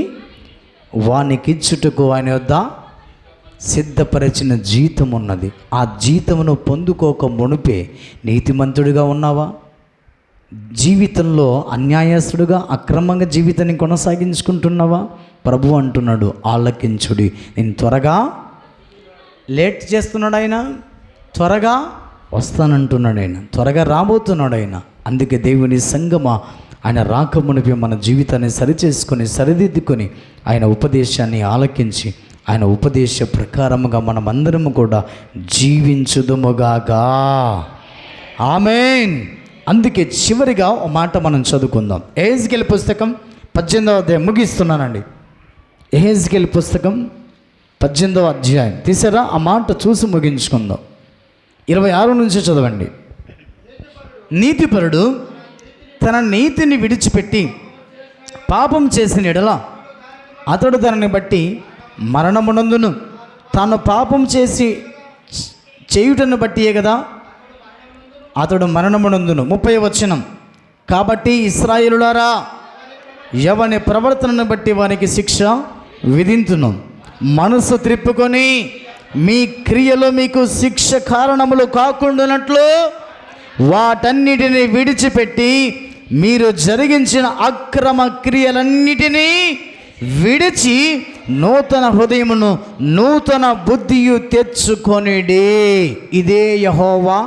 వానికి ఇచ్చుటకు ఆయన యొద్ద సిద్ధపరిచిన జీతం ఉన్నది. ఆ జీతమును పొందుకోక మునుపే నీతిమంతుడిగా ఉన్నావా? జీవితంలో అన్యాయస్తుడుగా అక్రమంగా జీవితాన్ని కొనసాగించుకుంటున్నావా? ప్రభు అంటున్నాడు, ఆలకించుడి. నేను త్వరగా, లేట్ చేస్తున్నాడు ఆయన, త్వరగా వస్తానంటున్నాడు ఆయన, త్వరగా రాబోతున్నాడు ఆయన. అందుకే దేవుని సంగమా, ఆయన రాకమునిపై మన జీవితాన్ని సరిచేసుకొని సరిదిద్దుకొని ఆయన ఉపదేశాన్ని ఆలకించి ఆయన ఉపదేశ ప్రకారముగా మనమందరము కూడా జీవించుదుముగాక. ఆమేన్. అందుకే చివరిగా ఒక మాట మనం చదువుకుందాం. ఎహెజ్కేలు పుస్తకం 18వ అధ్యాయం, ముగిస్తున్నానండి. ఎహెజ్కేలు పుస్తకం 18వ అధ్యాయం తీసారా? ఆ మాట చూసి ముగించుకుందాం. 26 నుంచి చదవండి. నీతిపరుడు తన నీతిని విడిచిపెట్టి పాపం చేసిన ఎడల అతడు దానిని బట్టి మరణమునందును, తాను పాపం చేయుటను బట్టియే కదా అతడు మరణమునందును. 30వ వచనం, కాబట్టి ఇశ్రాయేలులారా, ఎవని ప్రవర్తనను బట్టి వారికి శిక్ష విధింతును. మనసు త్రిప్పుకొని మీ క్రియలు మీకు శిక్ష కారణములు కాకుండానట్లు వాటన్నిటిని విడిచిపెట్టి మీరు జరిగించిన అక్రమ క్రియలన్నిటినీ విడిచి నూతన హృదయమును నూతన బుద్ధియు తెచ్చుకొనిడి. ఇదే యెహోవా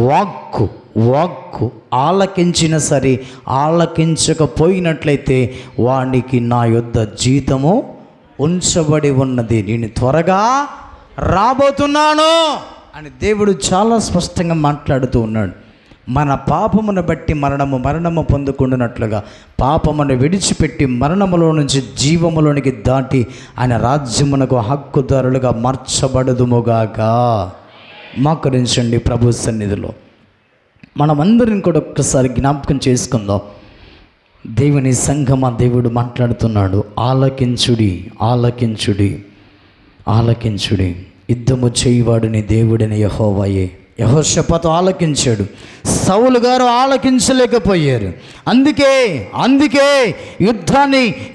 వాక్కు. ఆలకించిన సరే, ఆలకించకపోయినట్లయితే వానికి నా యొద్ద జీతము ఉంచబడి ఉన్నది, నేను త్వరగా రాబోతున్నాను అని దేవుడు చాలా స్పష్టంగా మాట్లాడుతూ ఉన్నాడు. మన పాపమును బట్టి మరణము పొందుకుంటున్నట్లుగా పాపమును విడిచిపెట్టి మరణములో నుంచి జీవములోనికి దాటి ఆయన రాజ్యమునకు హక్కుదారులుగా మార్చబడదుముగాక. మోకరించండి ప్రభు సన్నిధిలో. మనమందరం కూడా ఒక్కసారి జ్ఞాపకం చేసుకుందాం. దేవుని సంఘమా, దేవుడు మాట్లాడుతున్నాడు, ఆలకించుడి, ఆలకించుడి, ఆలకించుడి. యుద్ధము చేయువాడుని దేవుడని యెహోవాయే. యెహోషాపాతు ఆలకించాడు, సౌలు గారు ఆలకించలేకపోయారు. అందుకే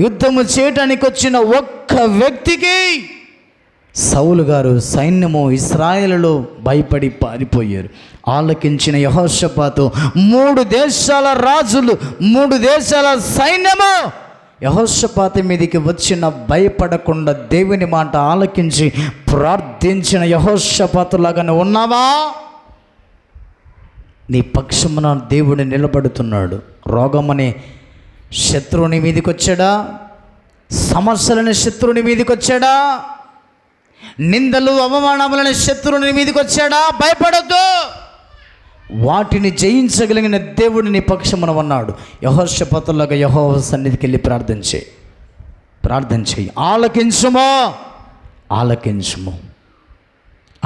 యుద్ధము చేయడానికి వచ్చిన ఒక్క వ్యక్తికి సౌలు గారు సైన్యము ఇశ్రాయేలులో భయపడి పారిపోయారు. ఆలకించిన యెహోషాపాతు 3 దేశాల రాజులు, 3 దేశాల సైన్యము యెహోషాపాతు మీదకి వచ్చిన భయపడకుండా దేవుని మాట ఆలకించి ప్రార్థించిన యెహోషాపాతులాగానే ఉన్నావా? నీ పక్షమున దేవుడు నిలబడుతున్నాడు. రోగమనే శత్రువుని మీదకి వచ్చాడా? సమస్యలని శత్రువుని మీదకి వచ్చాడా? నిందలు అవమానములని శత్రువుని మీదకి వచ్చాడా? భయపడొద్దు, వాటిని జయించగలిగిన దేవుడు నీ పక్షమున ఉన్నాడు. యెహోషాపాతులాగా యెహోవా సన్నిధికి వెళ్ళి ప్రార్థన చేయి.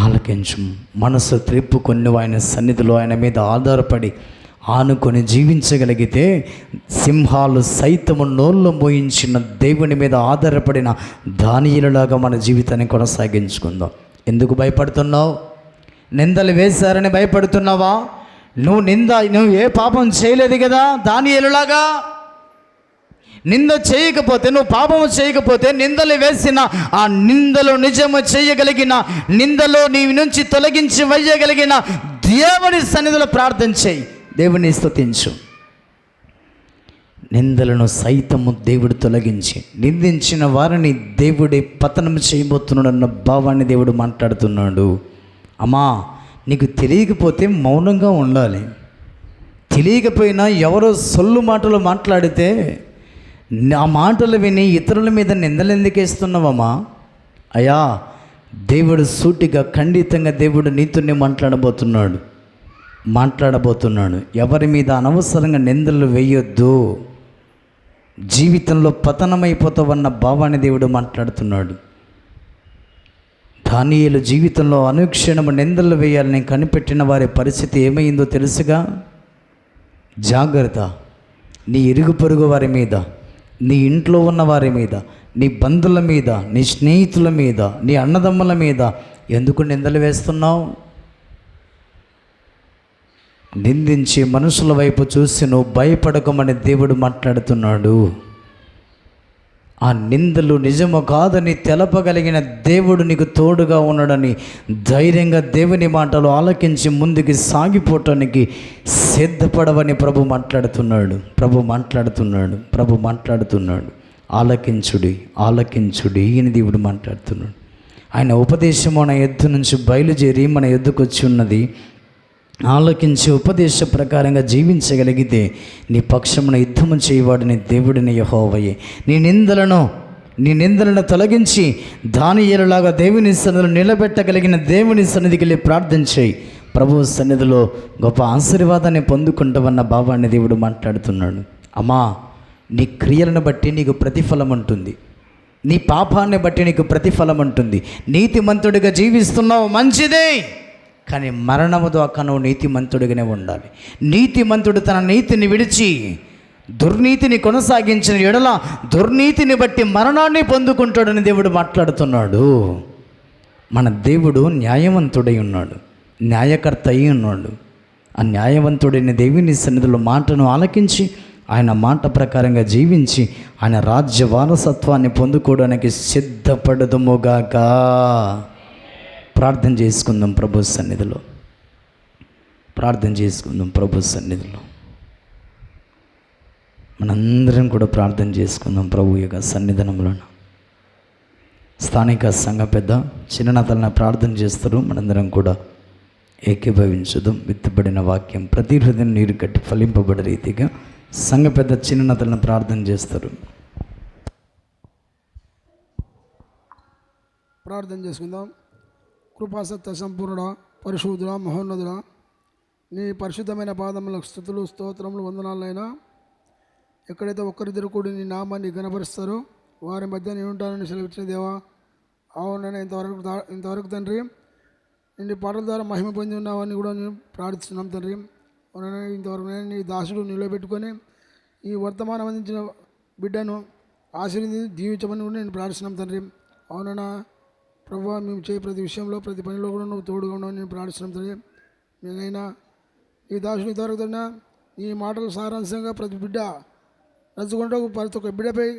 ఆలకించుము. మనసు త్రిప్పుకొని ఆయన సన్నిధిలో ఆయన మీద ఆధారపడి ఆనుకొని జీవించగలిగితే సింహాలు సైతము నోళ్ళు మోయించిన దేవుని మీద ఆధారపడిన దానియేలులాగా మన జీవితాన్ని కొనసాగించుకుందాం. ఎందుకు భయపడుతున్నావు? నిందలు వేశారని భయపడుతున్నావా? నువ్వు ఏ పాపం చేయలేదు కదా దానియేలులాగా. నింద చేయకపోతే, నువ్వు పాపము చేయకపోతే, నిందలు వేసిన ఆ నిందలు నిజము చేయగలిగిన, నిందలో నీ నుంచి తొలగించి వేయగలిగిన దేవుని సన్నిధిలో ప్రార్థన చేయి, దేవుని స్తుతించు. నిందలను సైతము దేవుడు తొలగించి నిందించిన వారిని దేవుడే పతనం చేయబోతున్నాడన్న భావాన్ని దేవుడు మాట్లాడుతున్నాడు. అమ్మా, నీకు తెలియకపోతే మౌనంగా ఉండాలి. తెలియకపోయినా ఎవరో సొల్లు మాటలు మాట్లాడితే ఆ మాటలు విని ఇతరుల మీద నిందలు ఎందుకు వేస్తున్నావమ్మా? అయ్యా, దేవుడు సూటిగా ఖండితంగా దేవుడు నీతోనే మాట్లాడబోతున్నాడు. ఎవరి మీద అనవసరంగా నిందలు వేయొద్దు. జీవితంలో పతనమైపోతావన్న భావాన్ని దేవుడు మాట్లాడుతున్నాడు. దానియేలు జీవితంలో అనుక్షణము నిందలు వేయాలని కనిపెట్టిన వారి పరిస్థితి ఏమైందో తెలుసుగా. జాగ్రత్త. నీ ఇరుగు పొరుగు వారి మీద, నీ ఇంట్లో ఉన్న వారి మీద, నీ బంధువుల మీద, నీ స్నేహితుల మీద, నీ అన్నదమ్ముల మీద ఎందుకు నిందలు వేస్తున్నావు? నిందించే మనుషుల వైపు చూసి నువ్వు భయపడకమని దేవుడు మాట్లాడుతున్నాడు. ఆ నిందలు నిజము కాదని తెలపగలిగిన దేవుడు నీకు తోడుగా ఉన్నాడని ధైర్యంగా దేవుని మాటలు ఆలకించి ముందుకు సాగిపోవటానికి సిద్ధపడవని ప్రభు మాట్లాడుతున్నాడు. ఆలకించుడి అని దేవుడు మాట్లాడుతున్నాడు. ఆయన ఉపదేశం మన ఎద్దు నుంచి బయలుదేరి మన ఎద్దుకు వచ్చి ఉన్నది. ఆలకించి ఉపదేశ ప్రకారంగా జీవించగలిగితే నీ పక్షమున యుద్ధము చేయవాడిని దేవుడిని యెహోవాయే. నీ నిందలను తొలగించి దానియేలులాగా దేవుని సన్నిధిలో నిలబెట్టగలిగిన దేవుని సన్నిధికి వెళ్ళి ప్రార్థన చేయి. ప్రభువు సన్నిధిలో గొప్ప ఆశీర్వాదాన్ని పొందుకుంటావన్న భావాన్ని దేవుడు మాట్లాడుతున్నాడు. అమ్మా, నీ క్రియలను బట్టి నీకు ప్రతిఫలం ఉంటుంది, నీ పాపాన్ని బట్టి నీకు ప్రతిఫలం ఉంటుంది. నీతిమంతుడిగా జీవిస్తున్నావు, మంచిదే. కానీ మరణము దాకా నువ్వు నీతిమంతుడిగానే ఉండాలి. నీతిమంతుడు తన నీతిని విడిచి దుర్నీతిని కొనసాగించిన ఎడల దుర్నీతిని బట్టి మరణాన్ని పొందుకుంటాడని దేవుడు మాట్లాడుతున్నాడు. మన దేవుడు న్యాయవంతుడై ఉన్నాడు, న్యాయకర్త అయి ఉన్నాడు. ఆ న్యాయవంతుడైన దేవుని సన్నిధిలో మాటను ఆలకించి ఆయన మాట ప్రకారంగా జీవించి ఆయన రాజ్య వారసత్వాన్ని పొందుకోవడానికి సిద్ధపడదుముగాక. ప్రార్థన చేసుకుందాం ప్రభు సన్నిధిలో. మనందరం కూడా ప్రార్థన చేసుకుందాం ప్రభు యొక్క సన్నిధానంలో. స్థానిక సంఘ పెద్ద చిన్నతలన ప్రార్థన చేస్తారు. మనందరం కూడా ఏకీభవించుదాం. విత్తబడిన వాక్యం ప్రతి హృదయం నీరు కట్టి ఫలింపబడే రీతిగా సంఘ పెద్ద చిన్నతలను ప్రార్థన చేస్తారు. ప్రార్థన చేసుకుందాం. కృపాసత్య సంపూర్ణ పరిశుద్ధుల మహోన్నతుల నీ పరిశుద్ధమైన పాదములకు స్తుతులు స్తోత్రములు వందనాలైనా. ఎక్కడైతే ఒక్కరిద్దరు కూడి నీ నామాన్ని గణపరుస్తారో వారి మధ్య నేను ఉంటానని సెలవిచ్చిన దేవా, అవునైనా ఇంతవరకు తండ్రి నీ పాటల ద్వారా మహిమ పొంది ఉన్నావని కూడా నేను ప్రార్థిస్తున్నాం తండ్రి. అవునైనా ఇంతవరకు నేను నీ దాసుడు నిలబెట్టుకొని ఈ వర్తమానం అందించిన బిడ్డను ఆశీర్వదించి దీవించమని కూడా నేను ప్రార్థిస్తున్నాం తండ్రి. అవునైనా ప్రభువా, మేము చేయ ప్రతి విషయంలో ప్రతి పనిలో కూడా నువ్వు తోడుగా ఉన్నావు నేను ప్రార్థిస్తున్నాం తండ్రి. నేనైనా ఈ దాసుని ఇంతవరకు తండ్రి ఈ మాటలు సారాంశంగా ప్రతి బిడ్డ నచ్చుకుంటూ ప్రతి ఒక్క బిడ్డపై